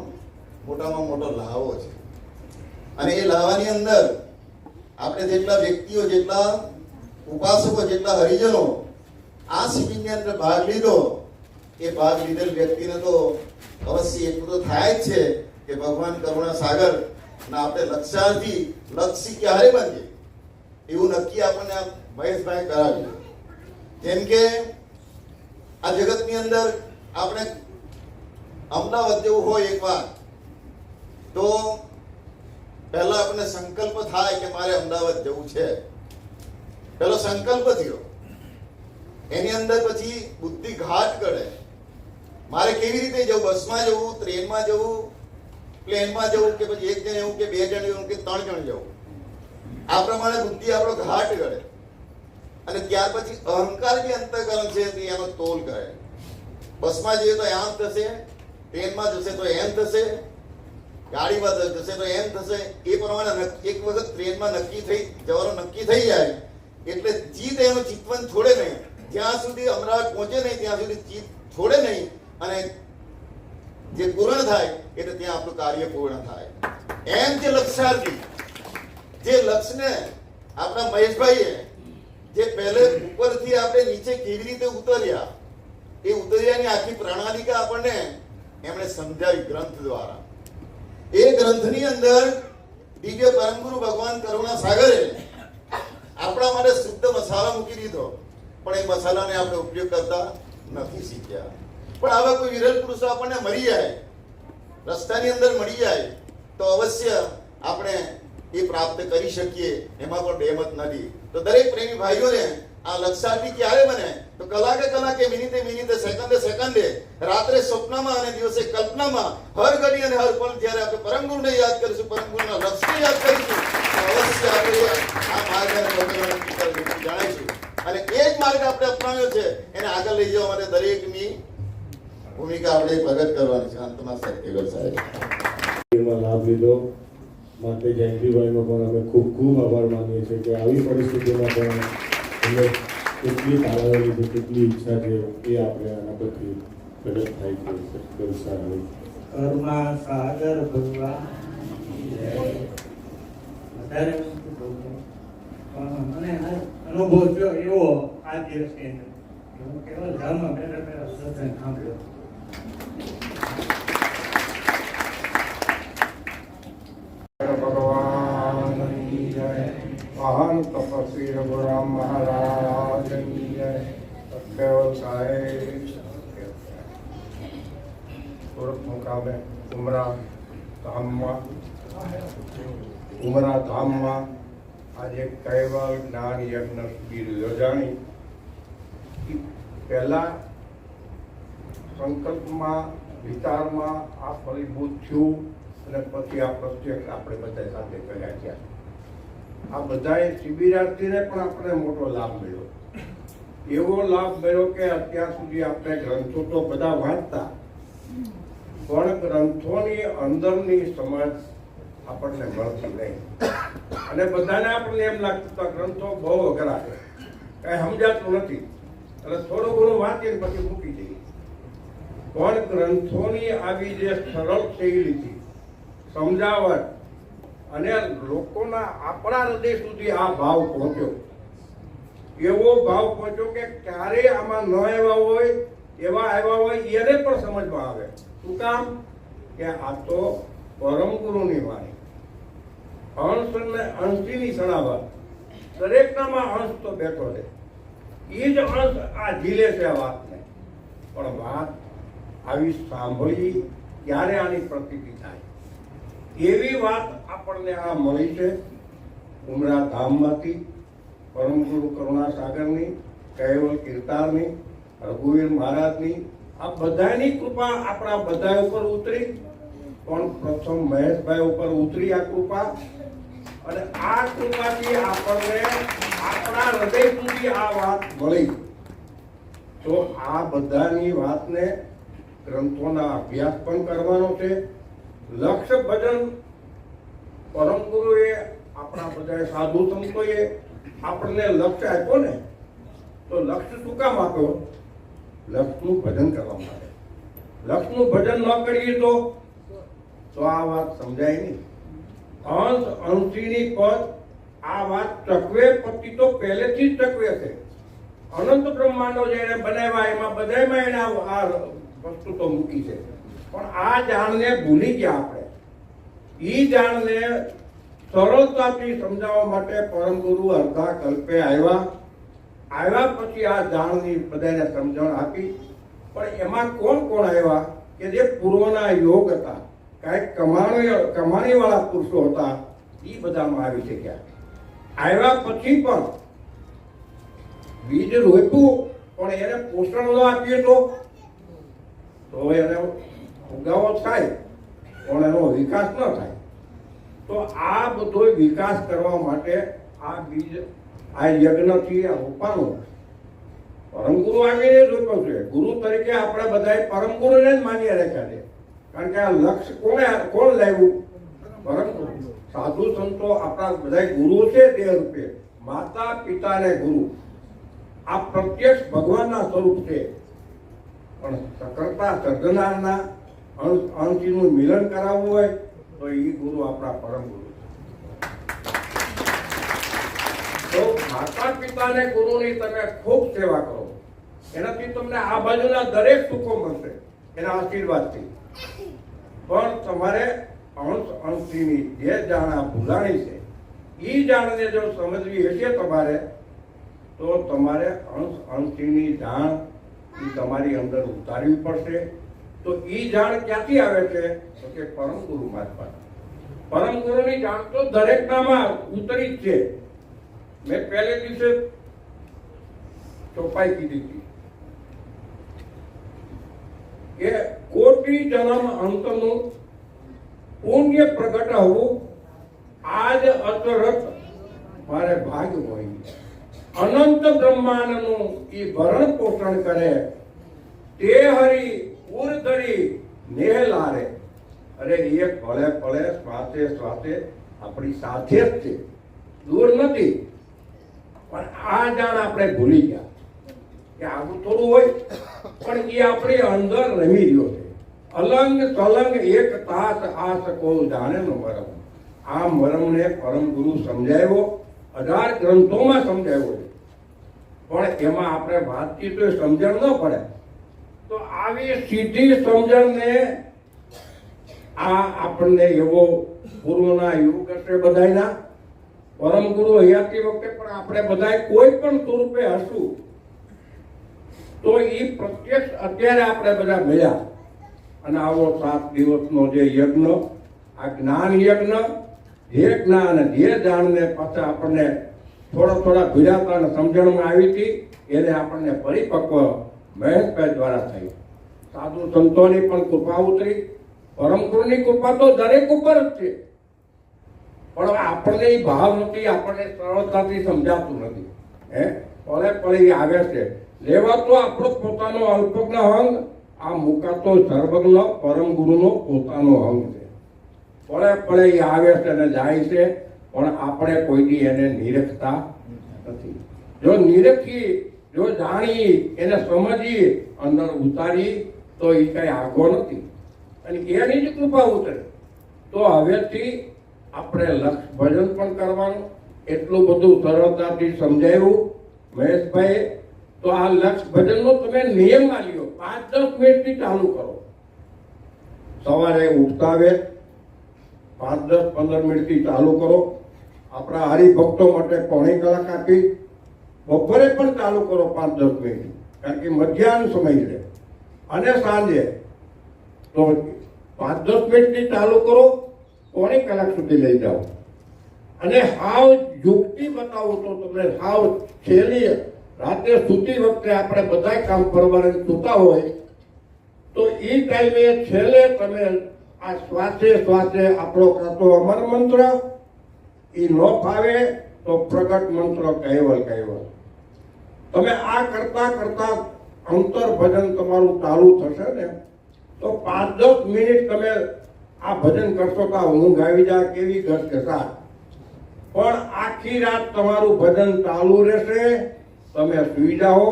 મોટામાં મોટો લાવો છે. અને એ લાવાની અંદર આપણે જેટલા વ્યક્તિઓ, જેટલા ઉપાસકો, જેટલા હરિજનો આ શિબિરની અંદર ભાગ લીધો, એ ભાગ લીધેલ વ્યક્તિને તો અવશ્ય એટલું તો થાય જ છે કે ભગવાન કરુણા સાગર ના આપણે લક્ષ્યાર્થી લક્ષી ક્યારે બનીએ એવું નક્કી આપણને મહેશભાઈ કરાવ્યું. જેમ કે આ જગતની અંદર આપણે અમદાવાદ જેવું હોય એકવાર તો પહેલા આપણને સંકલ્પ થાય કે મારે અમદાવાદ જવું છે, પેલો સંકલ્પ થયો. એની અંદર પછી બુદ્ધિ ઘાટ કરે, મારે કેવી રીતે જવું, બસમાં જવું, ટ્રેનમાં જવું, પ્લેનમાં જવું, કે પછી એક જણ જવું, કે બે જણ જવું, કે 3 જણ જવું. આ પ્રમાણે બુદ્ધિ આપણો ઘાટ કરે. અને ત્યાર પછી અહંકાર જે અંતઃકરણ છે તે એનો તોલ કરે. બસમાં જઈએ તો આમ થશે, ટ્રેનમાં જશે તો એમ થશે, ગાડીમાં જશે તો એમ થશે. એ પ્રમાણે એક વખત ટ્રેનમાં જવાનું નક્કી થઈ જાય એટલે ચિત્ત એનું ચિતવન છોડે નહીં, જ્યાં સુધી અમરાવત પહોંચે નહીં ત્યાં સુધી ચિત્ત છોડે નહીં. અને જે પૂર્ણ થાય એટલે ત્યાં આપણું કાર્ય પૂર્ણ થાય. એમ જે લક્ષ્યાર્થી, જે લક્ષ્યને આપણા મહેશભાઈએ જે પહેલે ઉપરથી આપણે નીચે કેવી રીતે ઉતર્યા, એ ઉતર્યાની આખી પ્રણાલિકા આપણને એમણે સમજાવી ગ્રંથ દ્વારા. એ ગ્રંથની અંદર દિવ્ય પરમગુરુ ભગવાન કરુણા સાગરે આપણા માટે શુદ્ધ મસાલા મૂકી દીધો, પણ એ મસાલાને આપણે ઉપયોગ કરતા નથી શીખ્યા. પણ આવા કોઈ વિરલ પુરુષો આપણને મળી જાય, રસ્તાની અંદર મળી જાય તો અવશ્ય આપણે એ પ્રાપ્ત કરી શકીએ, એમાં પણ બેમત નથી. તો દરેક પ્રેમી ભાઈઓને આ લક્ષ્યાર્થી ક્યારે બને તો કલાકે મિનિટે સેકન્ડે રાત્રે સ્વપ્નમાં અને દિવસે કલ્પનામાં હર ઘડી અને હર પળ જ્યારે આપણે પરમગુરુને યાદ કરીશું, પરમગુરુના લક્ષ્યને યાદ કરીશું, અવશ્ય આપણે આ માર્ગને જાણીશું. અને એ જ માર્ગ આપણે અપનાવ્યો છે એને આગળ લઈ જવા માટે દરેકની ભૂમિકા આપણે પ્રગટ કરવાની છે. અંતમાં સત્યગર સાહેબ લાભ લીધો માટે જયંતિભાઈનો પણ અમે ખૂબ ખૂબ આભાર માનીએ છીએ કે આવી પરિસ્થિતિમાં પણ અમે કેટલી તાળાવેલી છે, કેટલી ઈચ્છા છે એ આપણે આના પરથી પ્રગટ થાય છે. કરુણા સાગર ભગવાન વધારે મને અનુભવ થયો એવો આ દિવસની અંદર હું કેવલ ધામમાં બેઠા સત્સંગ સાંભળ્યો. ભગવાન કી જય, મહાન તપસ્વી રઘુરામ મહારાજ કી જય, સત્યવલ સાહેબ. સુરત મુકામે ઉમરા ધામમાં આજે કૈવલ જ્ઞાન યજ્ઞ શિબિર યોજાણી. પહેલા સંકલ્પમાં વિચારમાં આ ફલીભૂત થયું અને પછી આ પ્રત્યક્ષ આપણે બધા સાથે કર્યા છે. આ બધાએ શિબિરાર્થીને પણ આપણે મોટો લાભ મળ્યો. એવો લાભ મળ્યો કે અત્યાર સુધી આપણે ગ્રંથો તો બધા વાંચતા, પણ ગ્રંથોની અંદરની સમજ આપણને મળતી નહીં. અને બધાને આપણને એમ લાગતું કે ગ્રંથો બહુ અઘરા છે, કઈ સમજાતું નથી, એટલે થોડું ઘણું વાંચીને પછી મૂકી દઈએ. પણ ગ્રંથોની આવી જે સરળ શૈલીથી સમજાવટ અને લોકોના આપણા હૃદય સુધી આ ભાવ પહોંચ્યો, એવો ભાવ પહોંચ્યો કે ક્યારે આમાં ન આવ્યા હોય એવા આવ્યા હોય એને પણ સમજમાં આવે. શું કામ? કે આ તો પરમ ગુરુની વાણી, અંશ અને અંશની સણાવત, દરેકનામાં અંશ તો બેઠો છે, એ જ અંશ આ ઝીલે છે આ વાતને. પણ વાત આવી સાંભળી ત્યારે આની પ્રતીતિ થાય એવી વાત આપણને આ મળી છે ઉમરા ધામમાંથી, પરમ ગુરુ કરુણાસાગરની, કૈવલ કીર્તારની, રઘુવીર મહારાજની, આ બધાની કૃપા આપણા બધા ઉપર ઉતરી. પણ પ્રથમ મહેશભાઈ ઉપર ઉતરી આ કૃપા, અને આ કૃપાથી આપણને આપણા હૃદય સુધી આ વાત મળી. તો આ બધાની વાતને ગ્રંથોના અભ્યાસ પણ કરવાનો છે. લક્ષ્ય ભજન પરમ ગુરુએ, આપણા બધા સાધુ સંતોએ આપણને લક્ષ્ય આપ્યો ને, તો લક્ષ્ય શું કામ આપ્યો? લક્ષ્યનું ભજન કરવા માટે. લક્ષ્યનું ભજન ન કરીએ તો આ વાત સમજાય નહીં. અંશ અંશીની પદ આ વાત ચકવે પતિ તો પહેલેથી જ ચકવે છે. અનંત બ્રહ્માંડો જેને બનાવ્યા એમાં બધામાં એને આ વસ્તુ તો મૂકી છે. પણ આ જાણને ભૂલી ગયા આપણે. ઈ જાણને સરળતાથી સમજાવવા માટે પરમ ગુરુ અર્ધા કલ્પે આવ્યા પછી આ જાણની બધાને સમજણ આપી. પણ એમાં કોણ કોણ આવ્યા કે જે પૂર્વના યોગ હતા, કાંઈક કમાણી વાળા પુરુષો હતા, એ બધામાં આવી શક્યા. આવ્યા પછી પણ બીજ રોપ્યું પણ એને પોષણ ન આપીએ તો એને ઉગાવો થાય પણ એનો વિકાસ ન થાય. તો આ બધો વિકાસ કરવા માટે આ બીજ, આ યજ્ઞથી આ રોપાનું પરમ ગુરુ આવીને જ રોપ્યો છે. ગુરુ તરીકે આપણે બધા પરમ ગુરુને જ માની રાખ્યા છે. કારણ કે આ લક્ષ્ય કોણ લાવ્યું? પરમ ગુરુ. સાધુ સંતો આપણા બધા ગુરુ છે દેહ રૂપે, માતા પિતા ને ગુરુ. આ પ્રત્યક્ષ ભગવાનના સ્વરૂપ છે. પણ સકળતા સર્જનારના અંશનું મિલન કરાવવું હોય તો એ ગુરુ આપણા પરમ ગુરુ. તો માતા પિતાને ગુરુની તમે ખૂબ સેવા કરો, એનાથી તમને આ બાજુના દરેક સુખો મળશે એના આશીર્વાદથી. પણ તમારે અંશની જે જાણ આ ભૂલાણી છે એ જાણને જો સમજવી હશે તમારે, તો તમારે અંશની જાણ એ તમારી અંદર ઉતારવી પડશે. તો એ જાણ ક્યાંથી આવે છે? તો કે પરમ ગુરુ મારફત. પરમ ગુરુની જાણ તો દરેકનામાં ઉતરી જ છે. મેં પહેલે દિવસે ચોપાઈ કીધી હતી કે કોટી જન્મ અંતનું પુણ્ય પ્રગટ હોવું આજ અચરત મારે ભાગ્ય હોય. અનંત બ્રહ્માંડનું એ ભરણ પોષણ કરે તે હરી ઉર્ધરી નેહલારે. અરે એ પળે પળે શ્વાસે શ્વાસે આપણી સાથે જ છે, દૂર નથી. પણ આ જાણ આપણે ભૂલી ગયા કે આવું થોડું હોય, પણ એ આપણી અંદર રમી રહ્યો છે. અલંગ તલંગ એક તાસ આસ કો જાણે નો મરમ. આ મરમને પરમ ગુરુ સમજાવ્યો, 18 ગ્રંથોમાં સમજાવ્યો છે. પણ એમાં આપણે વાતચીત તો સમજણ ન પડે. તો આવી સીધી સમજણને આ આપણને એવો પૂર્વના યુગ હશે બધાના, પરમ ગુરુ હયાતી વખતે પણ આપણે બધા કોઈ પણ સ્વરૂપે હશું તો એ પ્રત્યક્ષ અત્યારે આપણે બધા મળ્યા. અને આવો 7 દિવસનો જે યજ્ઞ, આ જ્ઞાન યજ્ઞ, જે જ્ઞાન જે જાણને પાછા આપણને થોડા ભીડાતા અને સમજણમાં આવી હતી, એને આપણને પરિપક્વ મહેશભાઈ દ્વારા થઈ. સાધુ સંતોની પણ કૃપા ઉતરી. પરમ ગુરુની કૃપા તો દરેક ઉપર જ છે, પણ આપણને એ ભાવ નથી, આપણને સરળતાથી સમજાતું નથી. પળે પળે આવે છે. લેવાતો આપણો પોતાનો અલ્પજ્ઞ અંગ, આ મુકાતો સર્વજ્ઞ પરમ ગુરુનો પોતાનો અંગ છે. પળે પળે એ આવે છે અને જાય છે, પણ આપણે કોઈ દી એને નિરખતા નથી. જો નિરખી, જો જાણી, એને સમજી, અંદર ઉતારી તો એ કઈ આગો નથી અને એની જ કૃપા ઉતરે. તો હવેથી આપણે લક્ષ ભજન પણ કરવાનું. એટલું બધું સરળતાથી સમજાવ્યું મહેશભાઈ. તો આ લક્ષ ભજનનો તમે નિયમ લ્યો, 5-10 મિનિટથી ચાલુ કરો. સવારે ઉઠતા વેત 5-10-15 મિનિટથી ચાલુ કરો. આપણા હરિભક્તો માટે 1.5 કલાક આપી, બપોરે પણ ચાલુ કરો 5-10 મિનિટ, કારણ કે મધ્યાહન સમય છે. અને સાંજે તો 5-10 મિનિટથી ચાલુ કરો, 1.5 કલાક સુધી લઈ જાઓ. અને હાવ યુક્તિ બતાવું તો તમને હાવ છેલ્લી રાતે સૂતી વખતે આપણે બધા કામ પરવારે સૂતા હોય તો એ ટાઈમે છેલ્લે તમે આ શ્વાસે શ્વાસે આપણો કાતો અમર મંત્ર, એ ન ફાવે તો પ્રગટ મંત્ર કહેવલ. તમે આ કરતા કરતા અંતર ભજન તમારું ચાલુ થશે ને તો 5-10 મિનિટ તમે આ ભજન કરશો તો ઊંઘ આવી જાય કેવી ઘસઘસાટ, પણ આખી રાત તમારું ભજન ચાલુ રહેશે. તમે સુઈ જાઓ,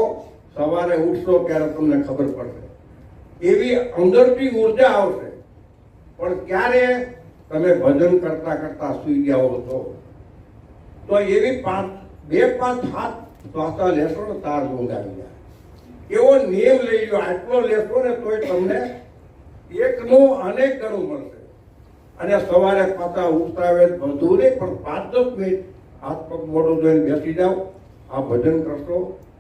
સવારે ઉઠશો ત્યારે તમને ખબર પડશે, એવી અંદરથી ઉર્જા આવશે. પણ ક્યારે તમે ભજન કરતા કરતા સુઈ જાઓ તો એવી 2-5 હાથ શ્વાસા લેશો ને તાર ઊંઘ આવી જાય. એવો નિયમ લઈ લો, આટલો લેશો ને તોય તમને એકનું અનેક ગણું મળશે. અને સવારે પાછા ઉઠતા આવે બધું નહીં, પણ 5-10 મિનિટ હાથ પગ મોઢું ધોઈને બેસી જાઓ, આ ભજન કરશો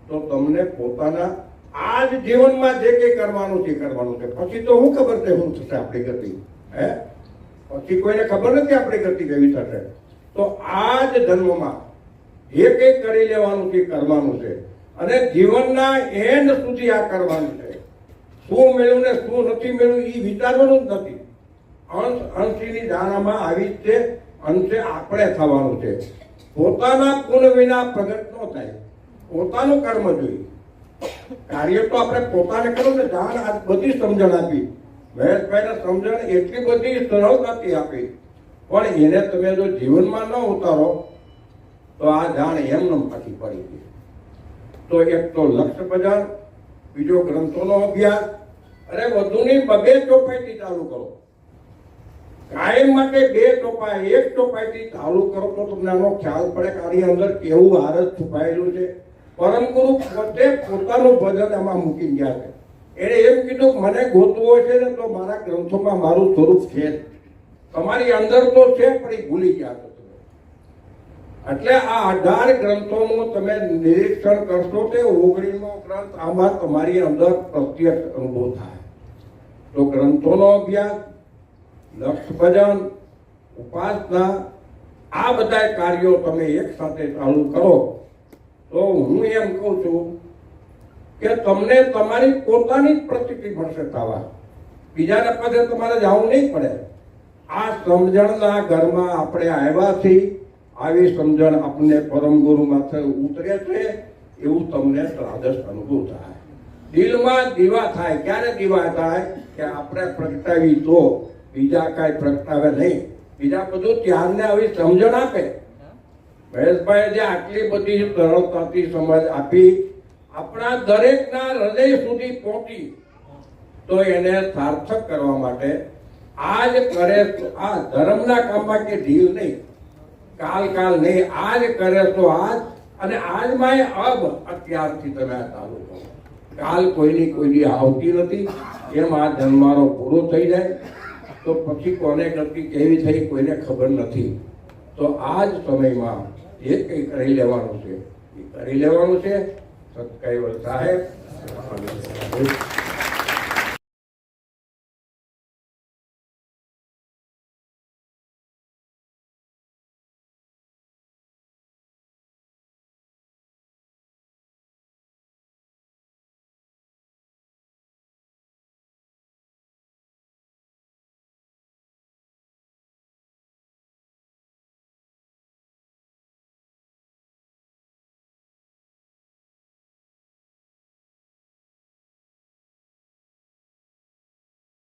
તો તમને પોતાના આ જ જીવનમાં જે કંઈ કરવાનું છે કરવાનું છે. પછી તો શું ખબર છે શું થશે આપણી ગતિ? પછી કોઈને ખબર નથી આપણી ગતિ કેવી થશે. તો આ જ જન્મમાં જે કંઈ કરી લેવાનું છે કરવાનું છે, અને જીવનના એન્ડ સુધી આ કરવાનું છે. શું મેળવ્યું ને શું નથી મેળવ્યું એ વિચારવાનું જ નથી. અંશની ધારણામાં આવી જ છે, અંશે આપણે થવાનું છે. પોતાના ગુણ વિના પ્રગટ ન થાય, પોતાનું કર્મ જોઈએ. કાર્ય તો આપણે પોતાને કરવું ને. જાણ આ બધી સમજણ આપી મહેશભાઈને, સમજણ એટલી બધી સરળતાથી આપી, પણ એને તમે જો જીવનમાં ન ઉતારો તો આ જાણ એમને પાછી પડી ગઈ. તો એક તો લક્ષ્ય બજાર, બીજો ગ્રંથોનો અભ્યાસ, અને વધુની 2 ચોપાઈથી ચાલુ કરો. કાયમ માટે 2 ચોપાઈ, 1 ચોપાઈથી ચાલુ કરો તો તમને આનો ખ્યાલ પડે કે આની અંદર કેવું આરસ છુપાયેલું છે. પરમ ગુરુ પોતે પોતાનું ભજન એમાં મૂકી ગયા છે. એને એમ કીધું મને ગોતવો છે ને તો મારા ગ્રંથોમાં મારું સ્વરૂપ છે. તમારી અંદર તો છે પણ એ ભૂલી ગયા છો તમે. એટલે આ 18 ગ્રંથોનું તમે નિરીક્ષણ કરશો તે 19મો ગ્રંથ આમાં તમારી અંદર પ્રત્યક્ષ અનુભવ થાય. તો ગ્રંથોનો અભ્યાસ, લક્ષ ભજન, ઉપાસના, આ બધા કાર્યો તમે એક સાથે ચાલુ કરો તો હું એમ કહું છું કે તમને તમારી પોતાની જ પ્રતિક્રિયા મળશે થવા. બીજાના પદે તમારે જવું નહીં પડે. આ સમજણના ઘરમાં આપણે આવ્યા છીએ, આવી સમજણ આપણને પરમ ગુરુ માથે ઉતરે છે એવું તમને દ્રાદશ અનુભવ થાય. દિલમાં દીવા થાય. ક્યારે દીવા થાય કે આપણે પ્રગટાવી તો, બીજા કાંઈ પ્રગટાવે નહીં. બીજા બધું ત્યારને આવી સમજણ આપે. મહેશભાઈ જે આટલી બધી સરળતાથી સમજ આપી, આપણા દરેકના હૃદય સુધી પહોંચી, તો એને સાર્થક કરવા માટે આજ કરે. આ ધર્મના કામમાં કે ઢીલ નહીં, કાલ નહીં, આજ કરે તો આજ. અને આજમાં અબ અત્યારથી તમે આ ચાલુ કરો. કાલ કોઈની આવતી નથી. એમ આ જન્મારો પૂરો થઈ જાય તો પછી કોને ગતિ કેવી થઈ કોઈને ખબર નથી. તો આ જ સમયમાં જે કંઈ કરી લેવાનું છે એ કરી લેવાનું છે. સત્કૈવલ સાહેબ.